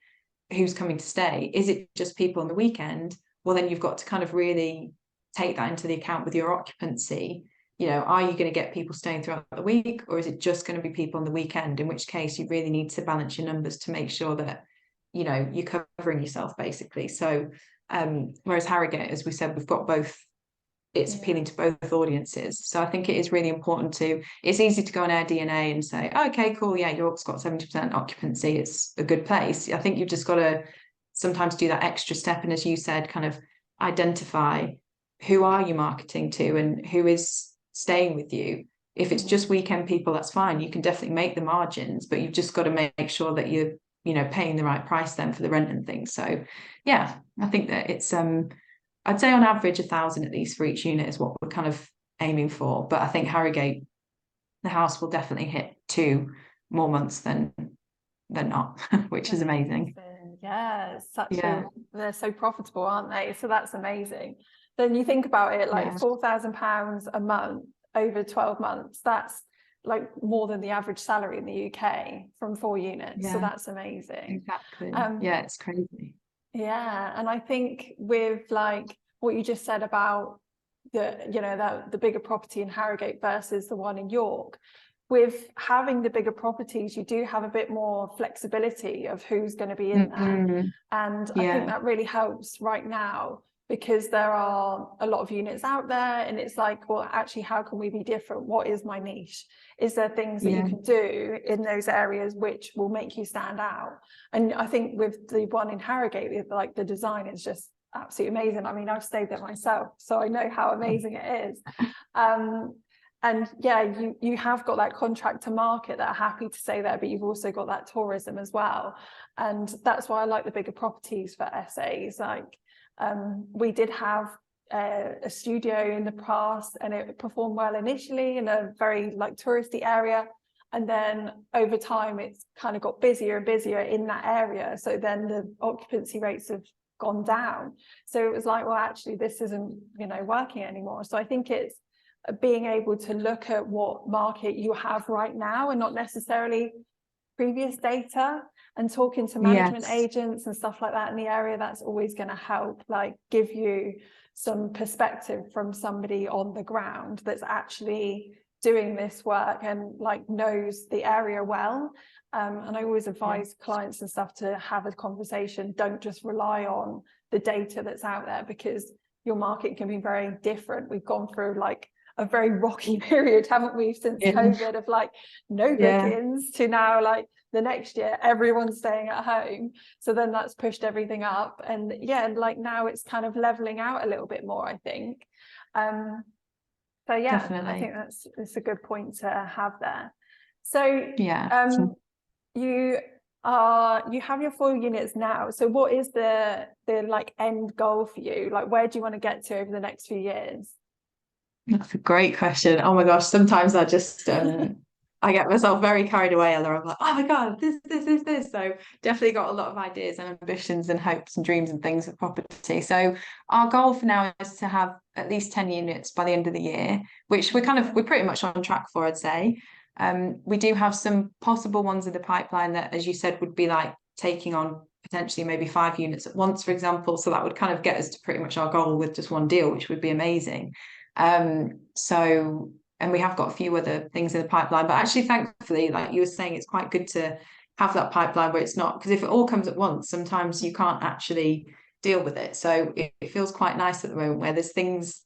who's coming to stay. Is it just people on the weekend? Well, then you've got to kind of really take that into the account with your occupancy. You know, are you going to get people staying throughout the week, or is it just going to be people on the weekend? In which case you really need to balance your numbers to make sure that, you know, you're covering yourself basically. So whereas Harrogate, as we said, we've got both. It's appealing to both audiences. So I think it is really important it's easy to go on AirDNA and say, oh, okay, cool, yeah, York's got 70% occupancy, it's a good place. I think you've just got to sometimes do that extra step. And as you said, kind of identify who are you marketing to and who is staying with you. If it's just weekend people, that's fine. You can definitely make the margins, but you've just got to make sure that you're, you know, paying the right price then for the rent and things. So yeah, I think that it's I'd say on average 1,000 at least for each unit is what we're kind of aiming for. But I think Harrogate, the house will definitely hit 2 more months than not, which is amazing. Yeah, they're so profitable, aren't they? So that's amazing. Then you think about it, like £4,000 a month over 12 months, that's like more than the average salary in the UK from 4 units. So that's amazing. Exactly. Yeah, it's crazy. Yeah, and I think with like what you just said about the bigger property in Harrogate versus the one in York, with having the bigger properties, you do have a bit more flexibility of who's going to be in there. And I think that really helps right now, because there are a lot of units out there and it's like, well, actually, how can we be different? What is my niche? Is there things that you can do in those areas which will make you stand out? And I think with the one in Harrogate, like the design is just absolutely amazing. I mean, I've stayed there myself, so I know how amazing it is. And yeah, you have got that contractor market that are happy to stay there, but you've also got that tourism as well. And that's why I like the bigger properties for essays. Like we did have a studio in the past and it performed well initially in a very like touristy area, and then over time it's kind of got busier and busier in that area, so then the occupancy rates have gone down. So it was like, well, actually this isn't, you know, working anymore. So I think it's being able to look at what market you have right now and not necessarily previous data, and talking to management agents and stuff like that in the area. That's always going to help, like give you some perspective from somebody on the ground that's actually doing this work and like knows the area well. And I always advise clients and stuff to have a conversation. Don't just rely on the data that's out there, because your market can be very different. We've gone through like a very rocky period, haven't we, since COVID, of like no bookings to now like the next year everyone's staying at home. So then that's pushed everything up, and like now it's kind of leveling out a little bit more, I think. So yeah, definitely. I think it's a good point to have there. So you have your 4 units now. So what is the like end goal for you? Like, where do you want to get to over the next few years? That's a great question. Oh my gosh, sometimes I just I get myself very carried away, Ella. I'm like, oh my God, this. So definitely got a lot of ideas and ambitions and hopes and dreams and things with property. So our goal for now is to have at least 10 units by the end of the year, which we're pretty much on track for, I'd say. We do have some possible ones in the pipeline that, as you said, would be like taking on potentially maybe 5 units at once, for example. So that would kind of get us to pretty much our goal with just one deal, which would be amazing. And we have got a few other things in the pipeline, but actually, thankfully, like you were saying, it's quite good to have that pipeline where it's not, because if it all comes at once, sometimes you can't actually deal with it. So it feels quite nice at the moment where there's things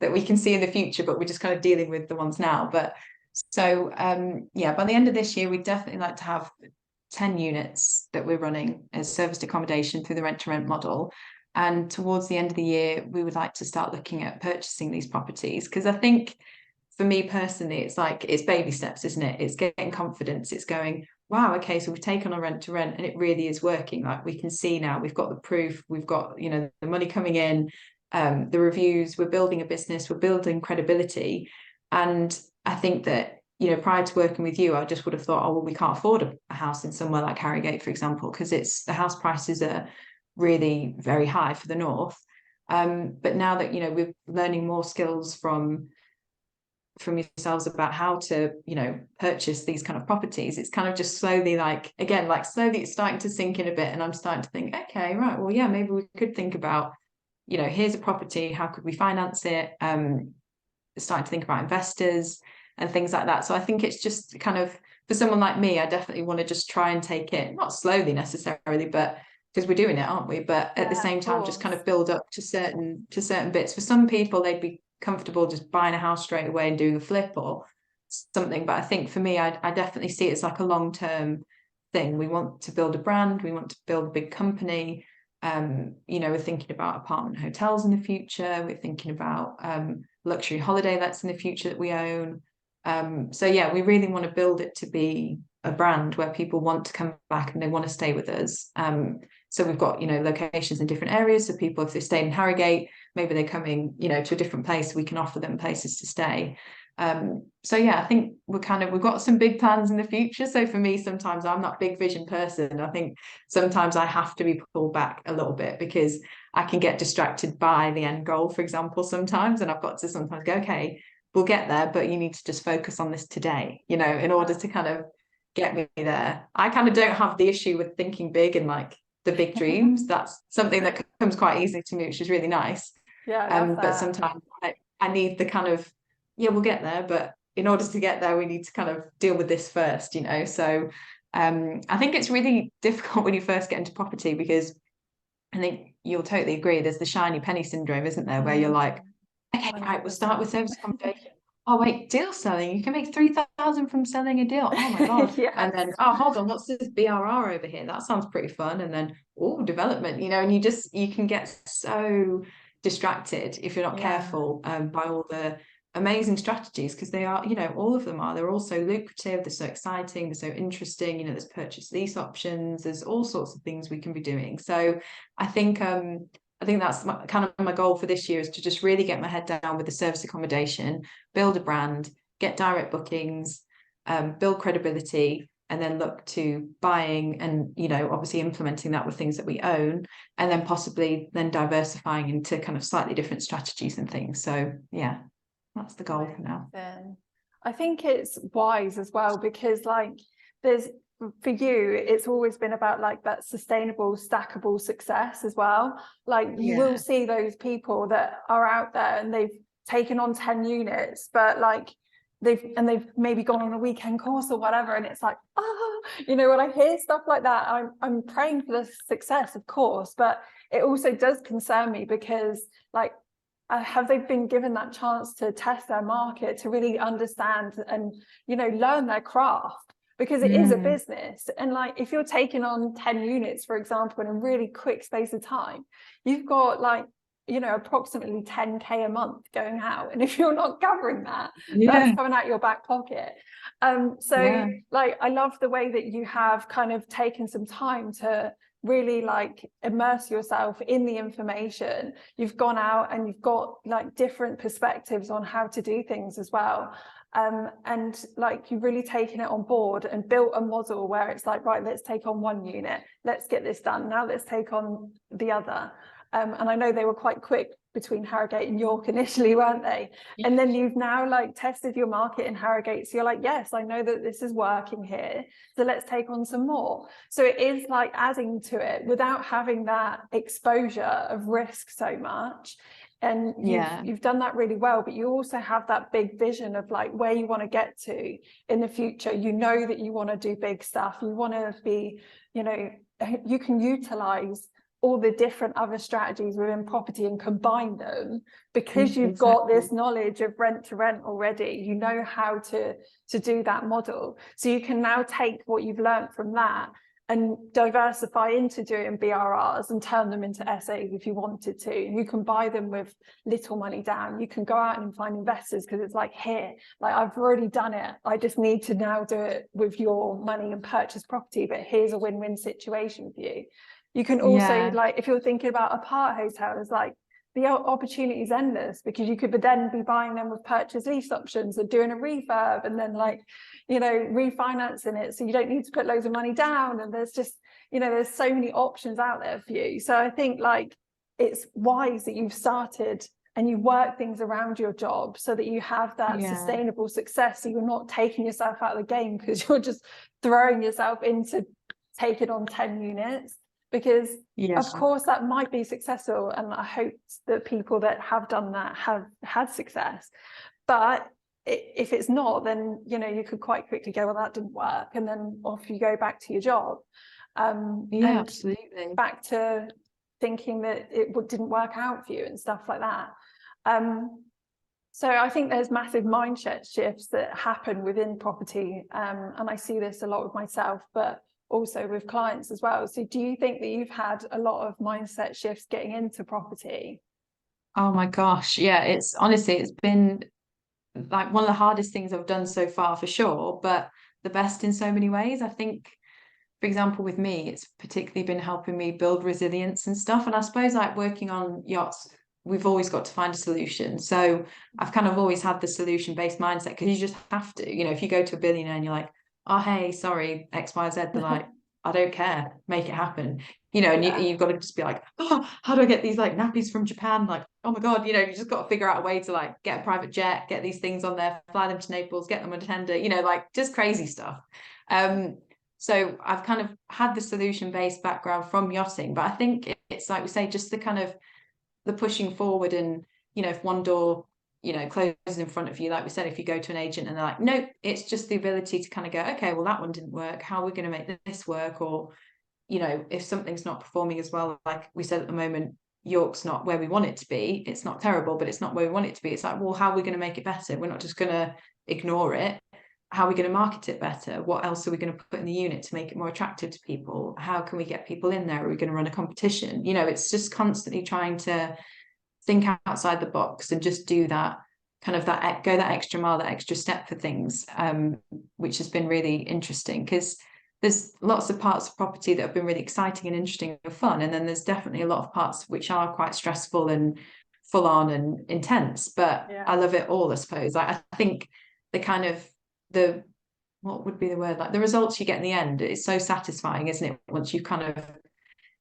that we can see in the future, but we're just kind of dealing with the ones now. But so by the end of this year, we'd definitely like to have 10 units that we're running as serviced accommodation through the rent to rent model. And towards the end of the year, we would like to start looking at purchasing these properties, because I think for me personally, it's like, it's baby steps, isn't it? It's getting confidence. It's going, wow, okay, so we've taken on rent to rent and it really is working. Like, we can see now, we've got the proof, we've got, you know, the money coming in, the reviews, we're building a business, we're building credibility. And I think that, you know, prior to working with you, I just would have thought, oh, well, we can't afford a house in somewhere like Harrogate, for example, because the house prices are really very high for the north. But now that, you know, we're learning more skills from yourselves about how to, you know, purchase these kind of properties, it's kind of just slowly, like, again, like slowly it's starting to sink in a bit, and I'm starting to think, okay, right, well, yeah, maybe we could think about, you know, here's a property, how could we finance it? Starting to think about investors and things like that. So I think it's just kind of, for someone like me, I definitely want to just try and take it, not slowly necessarily, but because we're doing it, aren't we? But at the same time, just kind of build up to certain bits. For some people, they'd be comfortable just buying a house straight away and doing a flip or something. But I think for me, I definitely see it as like a long-term thing. We want to build a brand, we want to build a big company. You know, we're thinking about apartment hotels in the future, we're thinking about luxury holiday lets in the future that we own. So yeah, we really want to build it to be a brand where people want to come back and they want to stay with us. So we've got, you know, locations in different areas. So people, if they stay in Harrogate, maybe they're coming, you know, to a different place, we can offer them places to stay. So yeah, I think we've got some big plans in the future. So for me, sometimes I'm not a big vision person. I think sometimes I have to be pulled back a little bit because I can get distracted by the end goal, for example, sometimes. And I've got to sometimes go, okay, we'll get there, but you need to just focus on this today, you know, in order to kind of get me there. I kind of don't have the issue with thinking big and like the big dreams. That's something that comes quite easily to me, which is really nice. Yeah, but sometimes I need the kind of, yeah, we'll get there, but in order to get there, we need to kind of deal with this first, you know. So I think it's really difficult when you first get into property, because I think you'll totally agree, there's the shiny penny syndrome, isn't there, where you're like, okay, right, we'll start with service accommodation. Oh wait, deal selling, you can make 3,000 from selling a deal. Oh my god. Yes. And then, oh, hold on, what's this BRR over here? That sounds pretty fun. And then, oh, development, you know, and you can get so distracted if you're not careful by all the amazing strategies, because they are, you know, all of them are, they're all so lucrative, they're so exciting, they're so interesting, you know, there's purchase lease options, there's all sorts of things we can be doing. So I think that's kind of my goal for this year, is to just really get my head down with the service accommodation, build a brand, get direct bookings, build credibility, and then look to buying and, you know, obviously implementing that with things that we own, and then possibly then diversifying into kind of slightly different strategies and things. So yeah, that's the goal for now. I think it's wise as well, because like for you, it's always been about like that sustainable, stackable success as well. Like you will see those people that are out there and they've taken on 10 units, but like they've maybe gone on a weekend course or whatever, and it's like, you know, when I hear stuff like that, I'm praying for the success, of course, but it also does concern me, because like, have they been given that chance to test their market, to really understand and, you know, learn their craft? Because it is a business. And like, if you're taking on 10 units, for example, in a really quick space of time, you've got like, you know, approximately 10k a month going out. And if you're not covering that, that's coming out your back pocket. Like, I love the way that you have kind of taken some time to really like immerse yourself in the information. You've gone out and you've got like different perspectives on how to do things as well. And like, you've really taken it on board and built a model where it's like, right, let's take on one unit, let's get this done, now let's take on the other. And I know they were quite quick between Harrogate and York initially, weren't they? And then you've now like tested your market in Harrogate, so you're like, yes, I know that this is working here, so let's take on some more. So it is like adding to it without having that exposure of risk so much. And you've done that really well, but you also have that big vision of like where you want to get to in the future. You know that you want to do big stuff, you want to be, you know, you can utilize all the different other strategies within property and combine them, because you've got this knowledge of rent to rent already. You know how to do that model, so you can now take what you've learned from that and diversify into doing BRRs and turn them into SAs if you wanted to. You can buy them with little money down. You can go out and find investors, because it's like, here, like, I've already done it. I just need to now do it with your money and purchase property, but here's a win-win situation for you. You can also, like, if you're thinking about apart hotels, like, the opportunity is endless, because you could then be buying them with purchase lease options or doing a refurb and then, like, you know, refinancing it, so you don't need to put loads of money down. And there's just, you know, there's so many options out there for you. So I think, like, it's wise that you've started and you work things around your job so that you have that sustainable success. So you're not taking yourself out of the game because you're just throwing yourself into taking on 10 units. Because of course that might be successful, and I hope that people that have done that have had success. But if it's not, then, you know, you could quite quickly go, well, that didn't work, and then off you go back to your job. Absolutely. Back to thinking that it didn't work out for you and stuff like that. So I think there's massive mindset shifts that happen within property, and I see this a lot with myself, but also with clients as well. So do you think that you've had a lot of mindset shifts getting into property? Oh my gosh, yeah, it's honestly, it's been like one of the hardest things I've done so far, for sure, but the best in so many ways. I think, for example, with me, it's particularly been helping me build resilience and stuff. And I suppose, like, working on yachts, we've always got to find a solution. So I've kind of always had the solution-based mindset, because you just have to, you know, if you go to a billionaire and you're like, oh, hey, sorry, XYZ, they're like, I don't care, make it happen. You know, and you've got to just be like, oh, how do I get these, like, nappies from Japan? Like, oh my God, you know, you just got to figure out a way to, like, get a private jet, get these things on there, fly them to Naples, get them on a tender, you know, like, just crazy stuff. So I've kind of had the solution-based background from yachting, but I think it's, like we say, just the kind of the pushing forward. And, you know, if one door, you know, closes in front of you, like we said, if you go to an agent and they're like, nope, it's just the ability to kind of go, okay, well, that one didn't work, how are we going to make this work? Or, you know, if something's not performing as well, like we said, at the moment, York's not where we want it to be. It's not terrible, but it's not where we want it to be. It's like, well, how are we going to make it better? We're not just going to ignore it. How are we going to market it better? What else are we going to put in the unit to make it more attractive to people? How can we get people in there? Are we going to run a competition? You know, it's just constantly trying to think outside the box and just do that kind of go that extra mile, that extra step for things, which has been really interesting, because there's lots of parts of property that have been really exciting and interesting and fun, and then there's definitely a lot of parts which are quite stressful and full on and intense, but I love it all, I suppose. I think the kind of what would be the word, like the results you get in the end, it's so satisfying, isn't it, once you kind of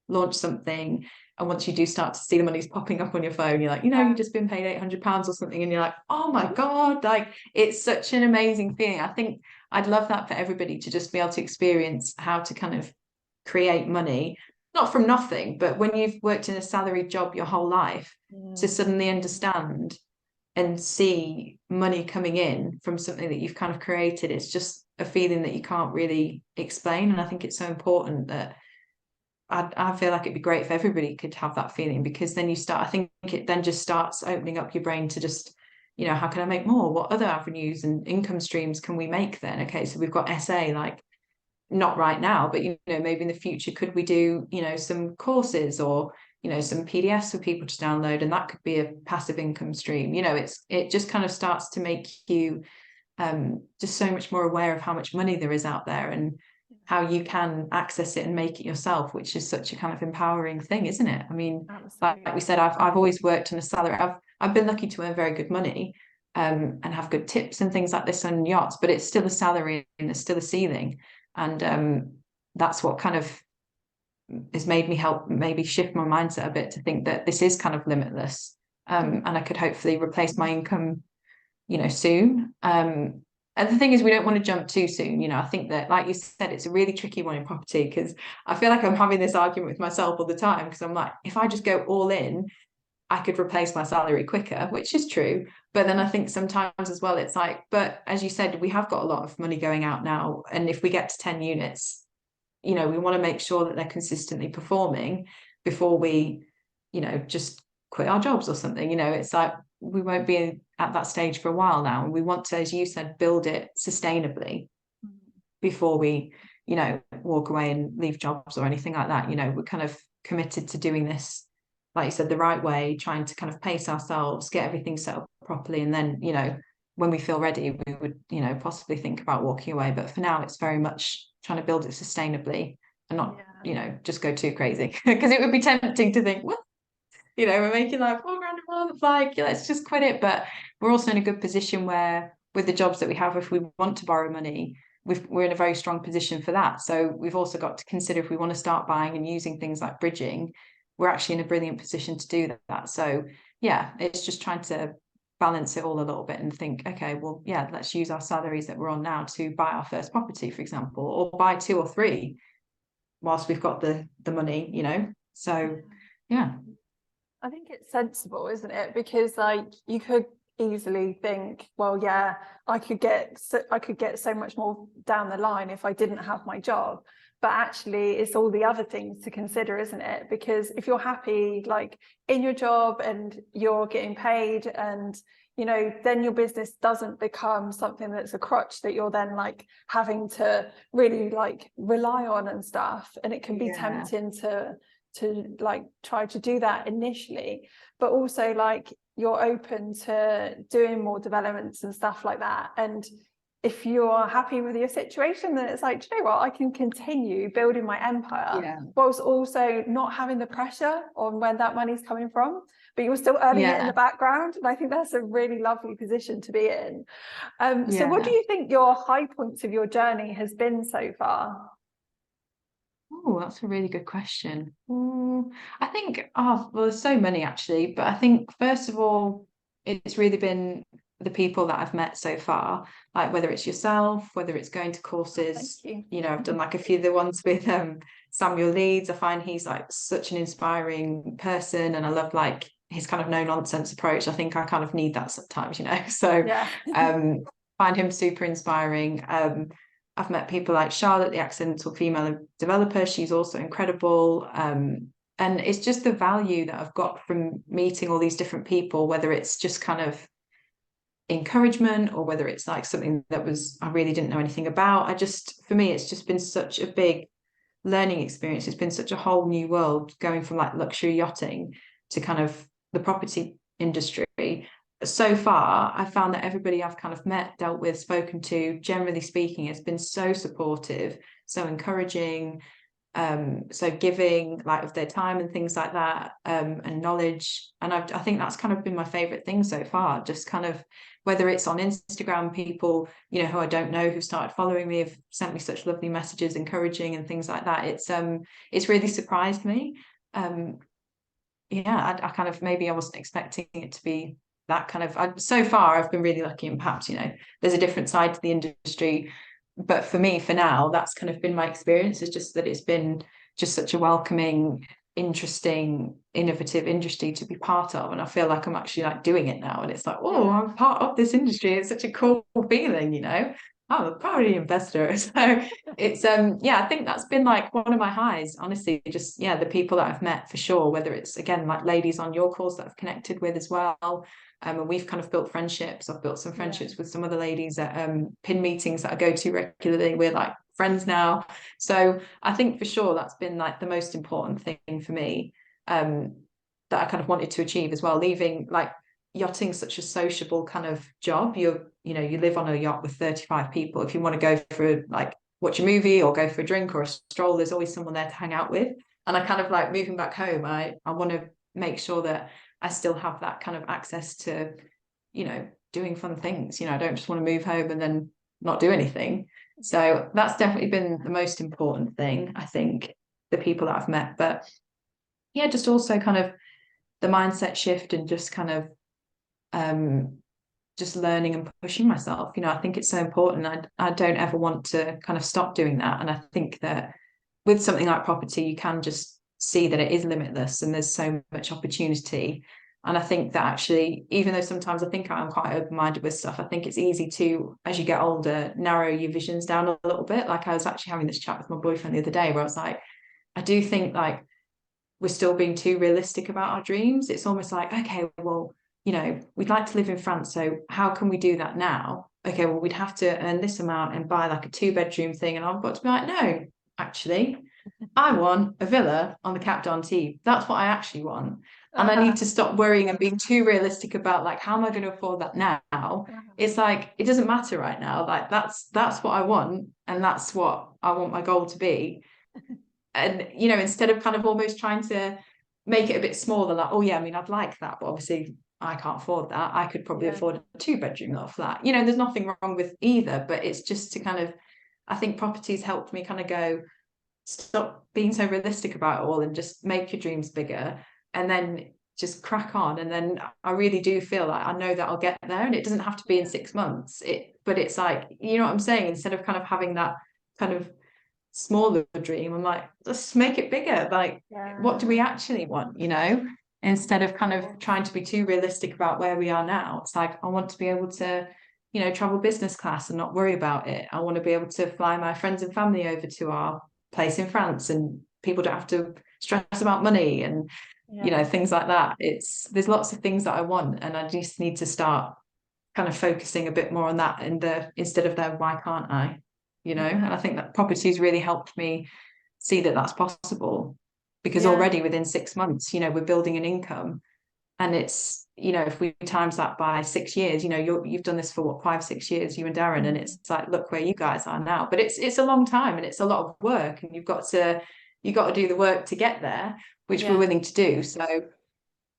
launch something, and once you do start to see the money's popping up on your phone, you're like, you know, you've just been paid £800 or something, and you're like, oh my God, like, it's such an amazing feeling. I think I'd love that for everybody, to just be able to experience how to kind of create money, not from nothing, but when you've worked in a salaried job your whole life, to suddenly understand and see money coming in from something that you've kind of created. It's just a feeling that you can't really explain. And I think it's so important that I feel like it'd be great if everybody could have that feeling, because then I think it then just starts opening up your brain to just, you know, how can I make more? What other avenues and income streams can we make then? Okay, so we've got SA, like, not right now, but, you know, maybe in the future, could we do, you know, some courses, or, you know, some PDFs for people to download, and that could be a passive income stream. You know, it just kind of starts to make you just so much more aware of how much money there is out there, and how you can access it and make it yourself, which is such a kind of empowering thing, isn't it? I mean, like we said, I've always worked on a salary. I've been lucky to earn very good money, and have good tips and things like this on yachts, but it's still a salary and there's still a ceiling. And that's what kind of has made me help maybe shift my mindset a bit, to think that this is kind of limitless, and I could hopefully replace my income, you know, soon. And the thing is, we don't want to jump too soon. You know, I think that, like you said, it's a really tricky one in property, because I feel like I'm having this argument with myself all the time, because I'm like, if I just go all in, I could replace my salary quicker, which is true. But then I think sometimes as well, it's like, but as you said, we have got a lot of money going out now. And if we get to 10 units, you know, we want to make sure that they're consistently performing before we, you know, just quit our jobs or something. You know, it's like, we won't be at that stage for a while now. And we want to, as you said, build it sustainably before we, you know, walk away and leave jobs or anything like that. You know, we're kind of committed to doing this, like you said, the right way, trying to kind of pace ourselves, get everything set up properly, and then, you know, when we feel ready, we would, you know, possibly think about walking away. But for now, it's very much trying to build it sustainably and not, you know, just go too crazy, because it would be tempting to think, well, you know, we're making like £4,000 a month, like, let's just quit it. But we're also in a good position where, with the jobs that we have, if we want to borrow money, we're in a very strong position for that. So we've also got to consider, if we want to start buying and using things like bridging, we're actually in a brilliant position to do that. So yeah, it's just trying to balance it all a little bit and think, okay, well, yeah, let's use our salaries that we're on now to buy our first property, for example, or buy 2 or 3 whilst we've got the money, you know. So yeah, I think it's sensible, isn't it? Because like you could easily think, well, yeah, I could get so much more down the line if I didn't have my job. But actually, it's all the other things to consider, isn't it? Because if you're happy, like in your job and you're getting paid, and you know, then your business doesn't become something that's a crutch that you're then like having to really like rely on and stuff. And it can be tempting to like try to do that initially, but also like you're open to doing more developments and stuff like that. And if you're happy with your situation, then it's like, do you know what, I can continue building my empire whilst also not having the pressure on where that money's coming from, but you're still earning it in the background. And I think that's a really lovely position to be in. So what do you think your high points of your journey has been so far? Oh, that's a really good question. I think, well, there's so many actually, but I think first of all, it's really been the people that I've met so far, like whether it's yourself, whether it's going to courses, you know, I've done like a few of the ones with Samuel Leeds. I find he's like such an inspiring person, and I love like his kind of no nonsense approach. I think I kind of need that sometimes, you know. So find him super inspiring. I've met people like Charlotte, the accidental female developer. She's also incredible. And it's just the value that I've got from meeting all these different people, whether it's just kind of encouragement or whether it's like something that I really didn't know anything about. For me, it's just been such a big learning experience. It's been such a whole new world, going from like luxury yachting to kind of the property industry. So far, I found that everybody I've kind of met, dealt with, spoken to, generally speaking, has been so supportive, so encouraging, so giving like of their time and things like that, and knowledge. And I think that's kind of been my favorite thing so far, just kind of whether it's on Instagram, people, you know, who I don't know who started following me have sent me such lovely messages, encouraging and things like that. It's really surprised me. I kind of, maybe I wasn't expecting it to be that kind of, so far I've been really lucky, and perhaps, you know, there's a different side to the industry, but for me, for now, that's kind of been my experience. It's just that it's been just such a welcoming, interesting, innovative industry to be part of, and I feel like I'm actually like doing it now, and it's like, oh, I'm part of this industry. It's such a cool feeling, you know. I'm a property investor. So it's I think that's been like one of my highs, honestly. Just the people that I've met, for sure, whether it's again like ladies on your course that I've connected with as well. And we've kind of built friendships. I've built some friendships with some other ladies at PIN meetings that I go to regularly. We're like friends now. So I think for sure that's been like the most important thing for me, that I kind of wanted to achieve as well. Leaving like yachting, such a sociable kind of job. You live on a yacht with 35 people. If you want to go for like watch a movie or go for a drink or a stroll, there's always someone there to hang out with. And I kind of like, moving back home, I want to make sure that I still have that kind of access to, you know, doing fun things. You know, I don't just want to move home and then not do anything. So that's definitely been the most important thing, I think, the people that I've met. But yeah, just also kind of the mindset shift and just kind of just learning and pushing myself. You know, I think it's so important. I don't ever want to kind of stop doing that. And I think that with something like property, you can just see that it is limitless and there's so much opportunity. And I think that actually, even though sometimes I think I'm quite open-minded with stuff, I think it's easy to, as you get older, narrow your visions down a little bit. Like I was actually having this chat with my boyfriend the other day where I was like, I do think like we're still being too realistic about our dreams. It's almost like, okay, well, you know, we'd like to live in France, so how can we do that now? Okay, well, we'd have to earn this amount and buy like a 2-bedroom thing. And I've got to be like, no, actually, I want a villa on the Cap d'Antibes. That's what I actually want. And I need to stop worrying and being too realistic about like, how am I going to afford that now? It's like, it doesn't matter right now. Like that's what I want. And that's what I want my goal to be. And, you know, instead of kind of almost trying to make it a bit smaller, like, oh yeah, I mean, I'd like that, but obviously I can't afford that. I could probably afford a 2-bedroom little flat. You know, there's nothing wrong with either, but it's just to kind of, I think properties helped me kind of go, stop being so realistic about it all and just make your dreams bigger and then just crack on. And then I really do feel like I know that I'll get there, and it doesn't have to be in 6 months. But it's like, you know what I'm saying? Instead of kind of having that kind of smaller dream, I'm like, let's make it bigger. Like, what do we actually want, you know? Instead of kind of trying to be too realistic about where we are now, it's like, I want to be able to, you know, travel business class and not worry about it. I want to be able to fly my friends and family over to our place in France, and people don't have to stress about money and you know, things like that. There's lots of things that I want, and I just need to start kind of focusing a bit more on that instead of the why can't I, you know. And I think that property's really helped me see that that's possible, because already within 6 months, you know, we're building an income. And it's, you know, if we times that by 6 years, you know, you've done this for what, 5-6 years, you and Darren, and it's like, look where you guys are now. But it's a long time, and it's a lot of work, and you've got to do the work to get there, which we're willing to do. So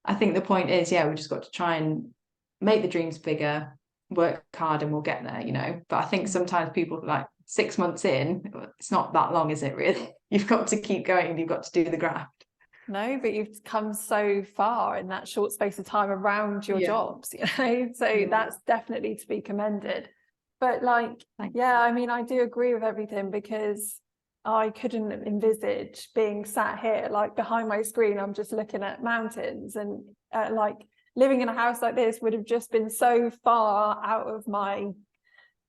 I think the point is, we've just got to try and make the dreams bigger, work hard, and we'll get there, you know. But I think sometimes people like 6 months in, it's not that long, is it really? You've got to keep going, and you've got to do the graft. No, but you've come so far in that short space of time around your jobs, you know, so that's definitely to be commended. But like, I mean, I do agree with everything, because I couldn't envisage being sat here, like behind my screen, I'm just looking at mountains, and like living in a house like this would have just been so far out of my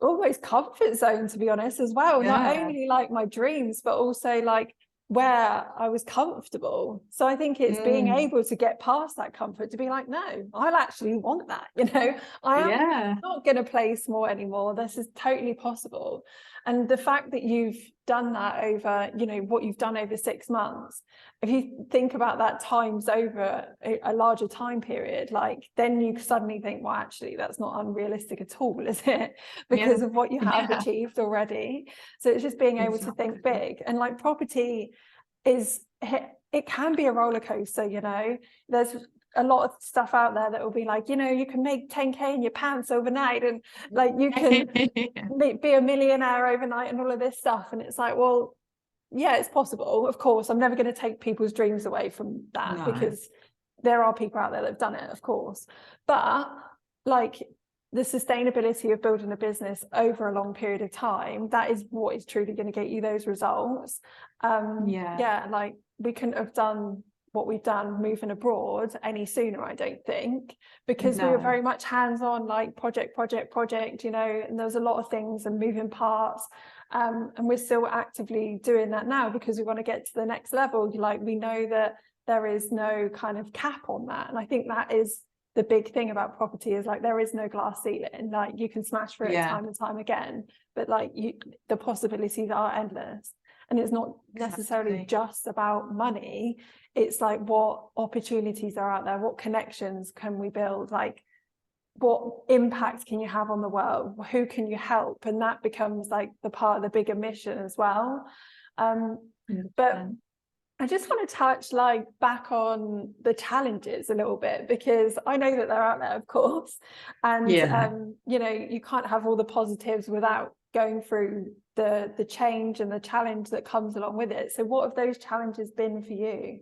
almost comfort zone, to be honest, as well. Not only like my dreams, but also like where I was comfortable. So I think it's being able to get past that comfort to be like, no, I'll actually want that, you know. I am not going to play small anymore. This is totally possible. And the fact that you've done that over, you know, what you've done over 6 months, if you think about that times over a larger time period, like then you suddenly think, well, actually that's not unrealistic at all, is it? Because of what you have achieved already. So it's just being able to think big. And like property it can be a roller coaster, you know. There's a lot of stuff out there that will be like, you know, you can make 10k in your pants overnight, and like you can be a millionaire overnight and all of this stuff. And it's like, well, yeah, it's possible. Of course, I'm never going to take people's dreams away from that, because there are people out there that have done it, of course. But like the sustainability of building a business over a long period of time, that is what is truly going to get you those results. Like we couldn't have done what we've done moving abroad any sooner, I don't think, because we were very much hands-on, like project, you know, and there was a lot of things and moving parts, and we're still actively doing that now, because we want to get to the next level. Like we know that there is no kind of cap on that, and I think that is the big thing about property, is like there is no glass ceiling. Like you can smash through it time and time again, but like the possibilities are endless. And it's not necessarily just about money. It's like, what opportunities are out there? What connections can we build? Like, what impact can you have on the world? Who can you help? And that becomes like the part of the bigger mission as well. But I just want to touch like back on the challenges a little bit, because I know that they're out there, of course. And, you know, you can't have all the positives without going through the change and the challenge that comes along with it. So what have those challenges been for you?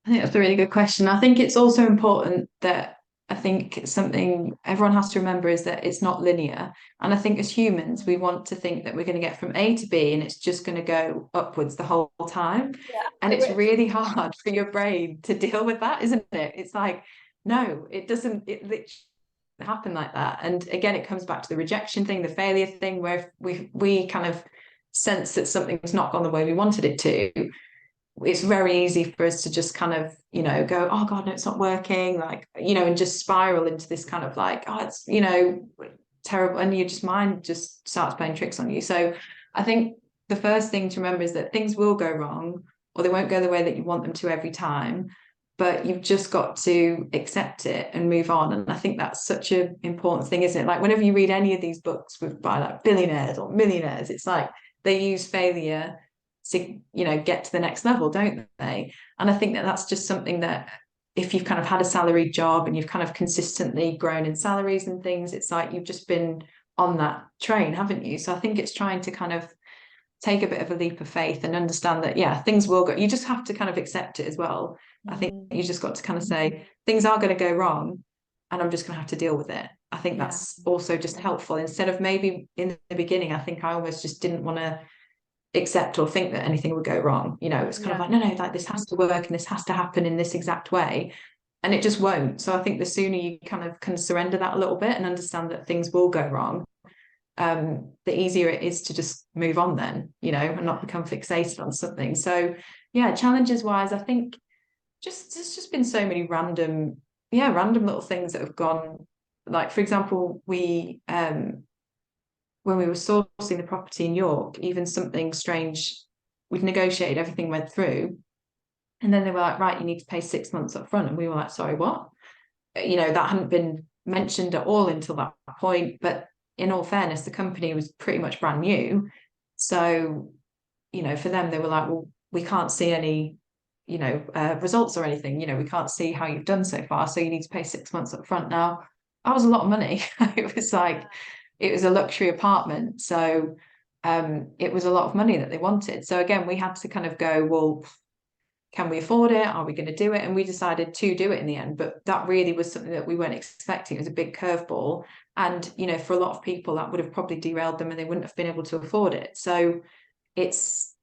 I think that's a really good question. I think it's also important that I think something everyone has to remember is that it's not linear. And I think as humans, we want to think that we're going to get from A to B and it's just going to go upwards the whole time. And it's really hard for your brain to deal with that, isn't it? It's like, no, it doesn't, it literally happen like that. And again, it comes back to the rejection thing, the failure thing, where we kind of sense that something's not gone the way we wanted it to, it's very easy for us to just kind of, you know, go, oh God, no, it's not working, like, you know, and just spiral into this kind of like, oh, it's, you know, terrible, and your just mind just starts playing tricks on you. So I think the first thing to remember is that things will go wrong, or they won't go the way that you want them to every time, but you've just got to accept it and move on. And I think that's such an important thing, isn't it? Like whenever you read any of these books by like billionaires or millionaires, it's like they use failure to, you know, get to the next level, don't they? And I think that that's just something that if you've kind of had a salaried job and you've kind of consistently grown in salaries and things, it's like you've just been on that train, haven't you? So I think it's trying to kind of take a bit of a leap of faith and understand that, yeah, things will go. You just have to kind of accept it as well. I think you just got to kind of say, things are going to go wrong and I'm just going to have to deal with it. I think that's also just helpful. Instead of maybe in the beginning, I think I almost just didn't want to accept or think that anything would go wrong. You know, it's kind of like, no, like this has to work and this has to happen in this exact way. And it just won't. So I think the sooner you kind of can surrender that a little bit and understand that things will go wrong, the easier it is to just move on then, you know, and not become fixated on something. So yeah, challenges wise, I think there's just been so many random little things that have gone. Like for example, we when we were sourcing the property in York, even something strange, we'd negotiated, everything went through, and then they were like, right, you need to pay 6 months up front, and we were like, sorry, what? You know, that hadn't been mentioned at all until that point. But in all fairness, the company was pretty much brand new, so you know, for them, they were like, well, we can't see any, you know, results or anything. You know, we can't see how you've done so far, so you need to pay 6 months up front. Now, that was a lot of money. It was like, it was a luxury apartment, so it was a lot of money that they wanted. So again, we had to kind of go, well, can we afford it? Are we going to do it? And we decided to do it in the end. But that really was something that we weren't expecting. It was a big curveball. And, you know, for a lot of people, that would have probably derailed them and they wouldn't have been able to afford it. So there's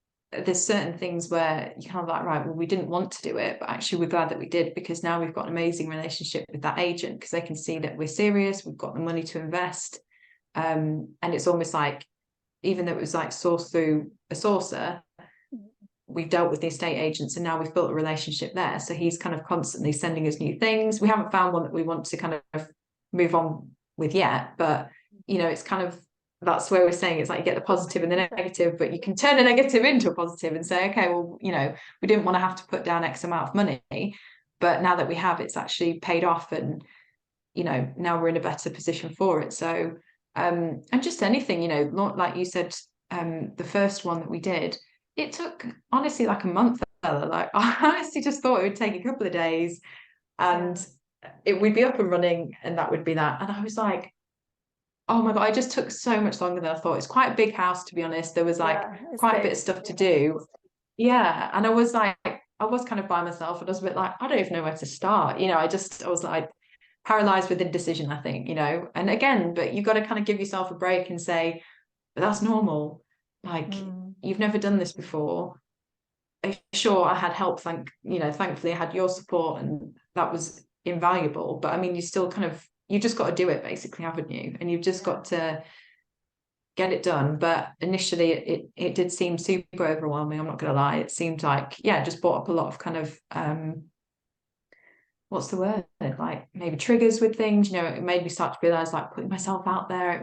certain things where you kind of like, right, well, we didn't want to do it, but actually we're glad that we did, because now we've got an amazing relationship with that agent, because they can see that we're serious, we've got the money to invest. And it's almost like, even though it was like sourced through a sourcer, we've dealt with the estate agents and now we've built a relationship there. So he's kind of constantly sending us new things. We haven't found one that we want to kind of move on with yet, but you know, it's kind of, that's where we're saying it's like you get the positive and the negative, but you can turn a negative into a positive and say, okay, well, you know, we didn't want to have to put down X amount of money, but now that we have, it's actually paid off, and you know, now we're in a better position for it. So and just anything, you know, like you said, the first one that we did, it took honestly like a month. Like I honestly just thought it would take a couple of days and we'd be up and running, and that would be that. And I was like, oh my God, I just took so much longer than I thought. It's quite a big house, to be honest. There was like quite a bit of stuff to do. Yeah. And I was like, I was kind of by myself, and I was a bit like, I don't even know where to start. You know, I was like paralyzed with indecision, I think, you know. And again, but you've got to kind of give yourself a break and say, but that's normal. Like, you've never done this before. Sure, I had help, thankfully I had your support, and that was invaluable. But I mean, you still kind of, you just got to do it basically, haven't you? And you've just got to get it done. But initially it did seem super overwhelming, I'm not gonna lie. It seemed like, yeah, it just brought up a lot of kind of what's the word, like maybe triggers with things, you know. It made me start to realize, like, putting myself out there,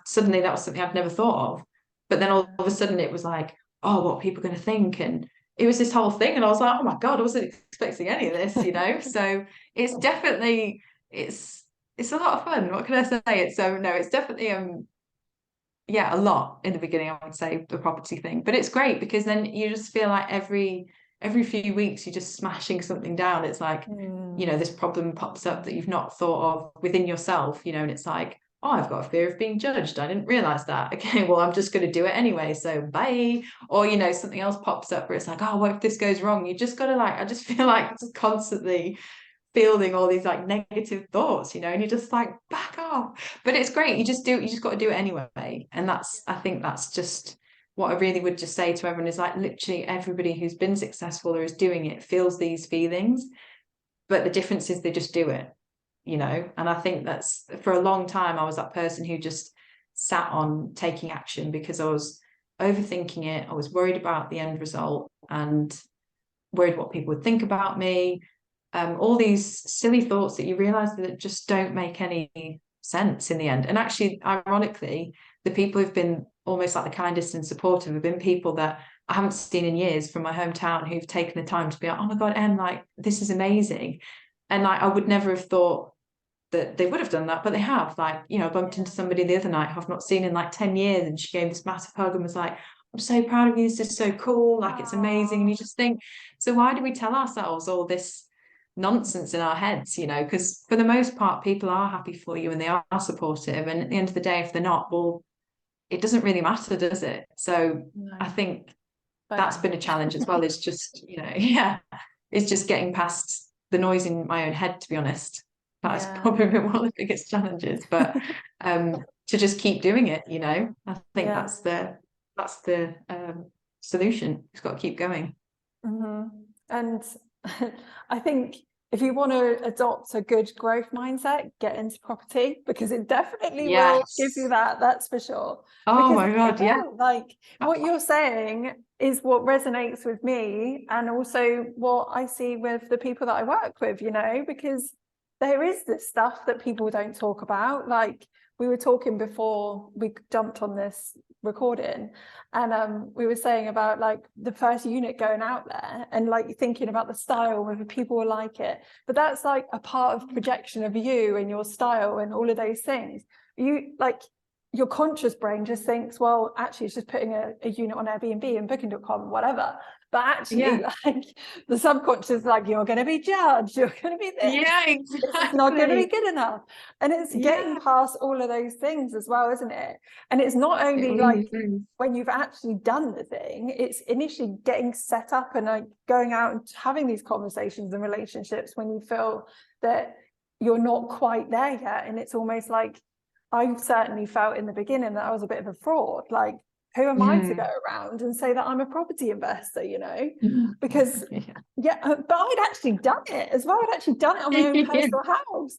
suddenly that was something I'd never thought of. But then all of a sudden it was like, oh, what are people going to think? And it was this whole thing, and I was like, oh my God, I wasn't expecting any of this, you know. So it's definitely, it's a lot of fun, what can I say? It's definitely a lot in the beginning, I would say, the property thing. But it's great because then you just feel like every few weeks you're just smashing something down. It's like, you know, this problem pops up that you've not thought of within yourself, you know, and it's like, oh, I've got a fear of being judged, I didn't realize that. Okay, well, I'm just going to do it anyway, so bye. Or, you know, something else pops up where it's like, oh, what if this goes wrong? You just got to, like, I just feel like just constantly fielding all these like negative thoughts, you know, and you're just like, back off. But it's great, you just got to do it anyway. And I think that's just what I really would just say to everyone, is like, literally everybody who's been successful or is doing it feels these feelings, but the difference is they just do it, you know. And I think that's, for a long time I was that person who just sat on taking action because I was overthinking it, I was worried about the end result, and worried what people would think about me. All these silly thoughts that you realize that just don't make any sense in the end. And actually, ironically, the people who've been almost like the kindest and supportive have been people that I haven't seen in years from my hometown, who've taken the time to be like, oh my God, Em, like, this is amazing. And like, I would never have thought that they would have done that, but they have. Like, you know, I bumped into somebody the other night who I've not seen in like 10 years, and she gave this massive hug and was like, I'm so proud of you, this is so cool, like, it's amazing. And you just think, so why do we tell ourselves all this nonsense in our heads, you know? Because for the most part, people are happy for you and they are supportive. And at the end of the day, if they're not, well, it doesn't really matter, does it? So I think that's been a challenge as well, is just, you know, it's just getting past the noise in my own head, to be honest. That's probably been one of the biggest challenges, but to just keep doing it, you know, I think that's the solution. It's got to keep going. And I think if you want to adopt a good growth mindset, get into property, because it definitely will give you that, that's for sure. Oh my God, like what you're saying is what resonates with me, and also what I see with the people that I work with, you know, because there is this stuff that people don't talk about. Like we were talking before we jumped on this recording, and we were saying about like the first unit going out there and like thinking about the style, whether people will like it, but that's like a part of projection of you and your style and all of those things. You like, your conscious brain just thinks, well, actually it's just putting a unit on Airbnb and booking.com, whatever. But actually, like the subconscious is like, you're going to be judged, you're going to be this, exactly. It's not going to be good enough. And it's getting past all of those things as well, isn't it? And it's not only like when you've actually done the thing, it's initially getting set up and like going out and having these conversations and relationships when you feel that you're not quite there yet. And it's almost like, I've certainly felt in the beginning that I was a bit of a fraud. Like, who am I to go around and say that I'm a property investor, you know? Because but I'd actually done it as well. I'd actually done it on my own personal house.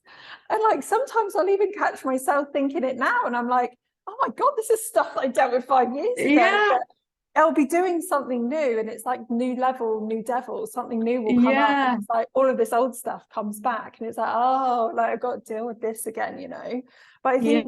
And like sometimes I'll even catch myself thinking it now, and I'm like, oh my God, this is stuff I dealt with 5 years ago. But I'll be doing something new, and it's like new level, new devil, something new will come up, and it's like all of this old stuff comes back, and it's like, oh, like I've got to deal with this again, you know? But I think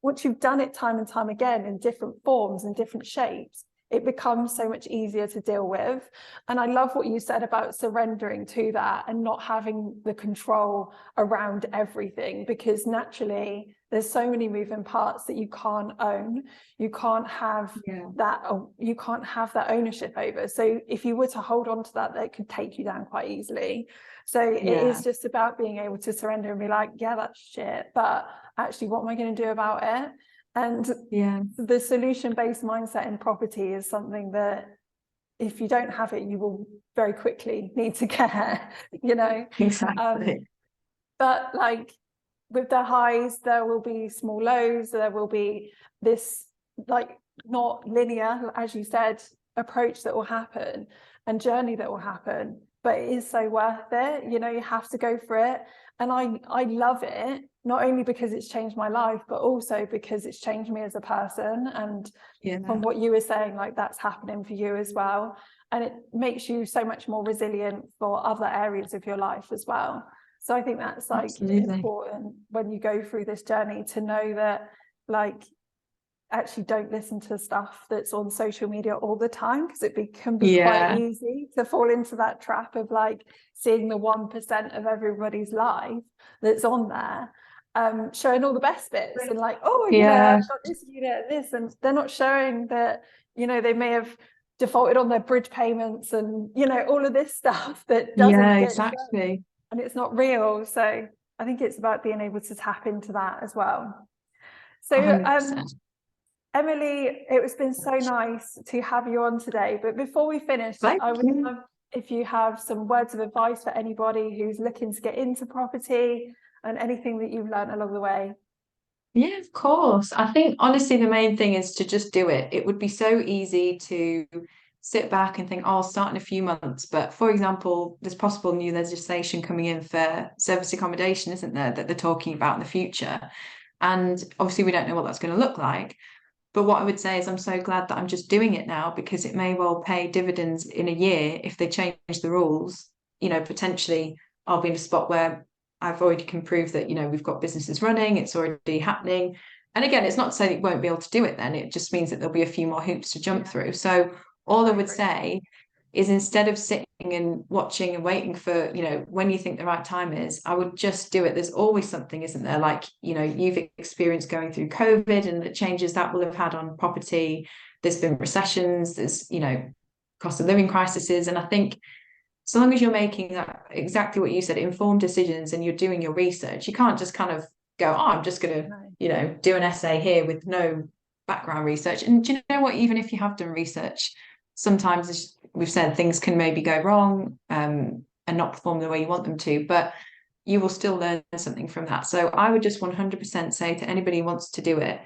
once you've done it time and time again in different forms and different shapes, it becomes so much easier to deal with. And I love what you said about surrendering to that and not having the control around everything, because naturally there's so many moving parts that you can't own. You can't have that, you can't have that ownership over. So if you were to hold on to that, that could take you down quite easily. So it is just about being able to surrender and be like, yeah, that's shit, but actually what am I going to do about it? And the solution-based mindset in property is something that if you don't have it, you will very quickly need to get, you know. Exactly. But like with the highs, there will be small lows, there will be this like not linear, as you said, approach that will happen and journey that will happen. But it is so worth it, you know, you have to go for it. And I love it, not only because it's changed my life, but also because it's changed me as a person. And from what you were saying, like that's happening for you as well. And it makes you so much more resilient for other areas of your life as well. So I think that's like important when you go through this journey, to know that like actually don't listen to stuff that's on social media all the time, because it can be quite easy to fall into that trap of like seeing the 1% of everybody's life that's on there, showing all the best bits and like, oh yeah, I've got this unit, this, and they're not showing that, you know, they may have defaulted on their bridge payments and, you know, all of this stuff that doesn't get shown, and it's not real. So I think it's about being able to tap into that as well. So Emily, it's been so nice to have you on today. But before we finish, I would love if you have some words of advice for anybody who's looking to get into property and anything that you've learned along the way. Yeah, of course. I think honestly, the main thing is to just do it. It would be so easy to sit back and think, oh, I'll start in a few months. But for example, there's possible new legislation coming in for service accommodation, isn't there, that they're talking about in the future. And obviously we don't know what that's going to look like. But what I would say is I'm so glad that I'm just doing it now, because it may well pay dividends in a year if they change the rules. You know, potentially I'll be in a spot where I've already can prove that, you know, we've got businesses running, it's already happening. And again, it's not to say that you won't be able to do it then. It just means that there'll be a few more hoops to jump through. So all I would say is, instead of sitting and watching and waiting for, you know, when you think the right time is, I would just do it. There's always something, isn't there? Like, you know, you've experienced going through COVID and the changes that will have had on property. There's been recessions, there's, you know, cost of living crises. And I think so long as you're making that, exactly what you said, informed decisions, and you're doing your research, you can't just kind of go, oh, I'm just going to, you know, do an essay here with no background research. And do you know what? Even if you have done research, sometimes, as we've said, things can maybe go wrong and not perform the way you want them to, but you will still learn something from that. So I would just 100% say to anybody who wants to do it,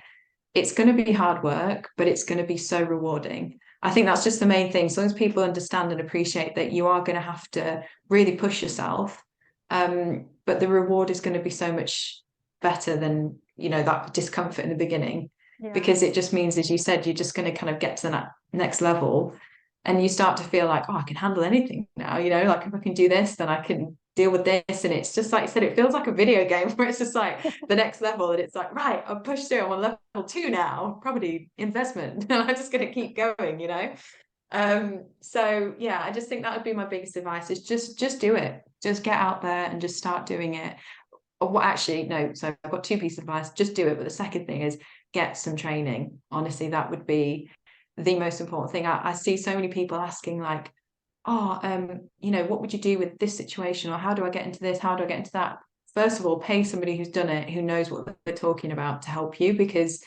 it's going to be hard work, but it's going to be so rewarding. I think that's just the main thing. As long as people understand and appreciate that you are going to have to really push yourself, but the reward is going to be so much better than, you know, that discomfort in the beginning, because it just means, as you said, you're just going to kind of get to the next level, and you start to feel like, oh, I can handle anything now, you know, like if I can do this, then I can deal with this. And it's just like you said, it feels like a video game where it's just like the next level, and it's like, right, I've pushed through, I'm on level 2 now, property investment, and I'm just going to keep going, you know. So yeah, I just think that would be my biggest advice, is just do it. Just get out there and just start doing it. Or what, actually, no, so I've got 2 pieces of advice. Just do it. But the second thing is, get some training. Honestly, that would be the most important thing. I see so many people asking, like, oh, you know, what would you do with this situation? Or how do I get into this? How do I get into that? First of all, pay somebody who's done it, who knows what they're talking about, to help you, because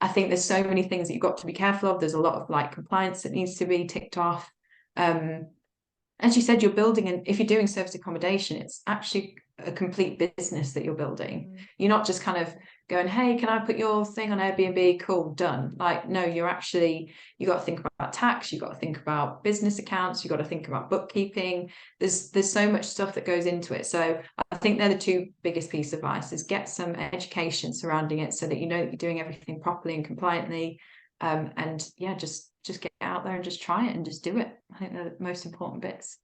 I think there's so many things that you've got to be careful of. There's a lot of like compliance that needs to be ticked off. As you said, you're building, and if you're doing service accommodation, it's actually a complete business that you're building. You're not just kind of going, hey, can I put your thing on Airbnb? Cool, done. Like, no, you've got to think about tax, you've got to think about business accounts, you've got to think about bookkeeping. There's so much stuff that goes into it. So I think they're the 2 biggest pieces of advice, is get some education surrounding it, so that you know that you're doing everything properly and compliantly. And yeah, just get out there and just try it and just do it. I think they're the most important bits.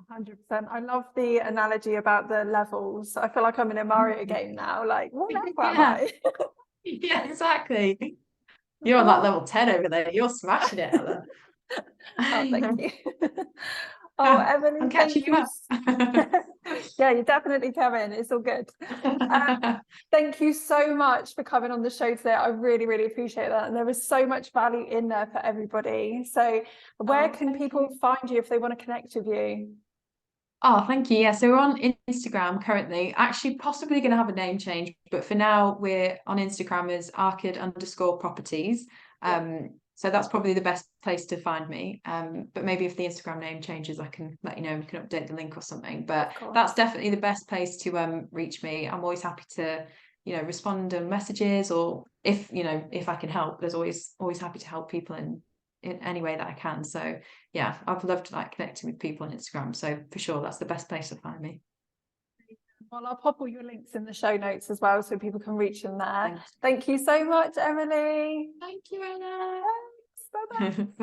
100%. I love the analogy about the levels. I feel like I'm in a Mario game now. Like, what level am I? Yeah, exactly. You're on that level 10 over there. You're smashing it, Ella. Oh, thank you. Oh, Emily, I'm catching you up. Yeah, you're definitely coming. It's all good. Thank you so much for coming on the show today. I really, really appreciate that. And there was so much value in there for everybody. So where can people find you if they want to connect with you? Oh, thank you. Yeah, so we're on Instagram currently. Actually, possibly going to have a name change, but for now, we're on Instagram as Arked_properties. So that's probably the best place to find me. But maybe if the Instagram name changes, I can let you know. We can update the link or something. But that's definitely the best place to reach me. I'm always happy to, you know, respond to messages, or if, you know, if I can help. There's always happy to help people in any way that I can. So yeah, I've loved like connecting with people on Instagram. So for sure, that's the best place to find me. Well, I'll pop all your links in the show notes as well, so people can reach them there. Thank you so much, Emily. Thank you, Anna. Thanks. Bye-bye.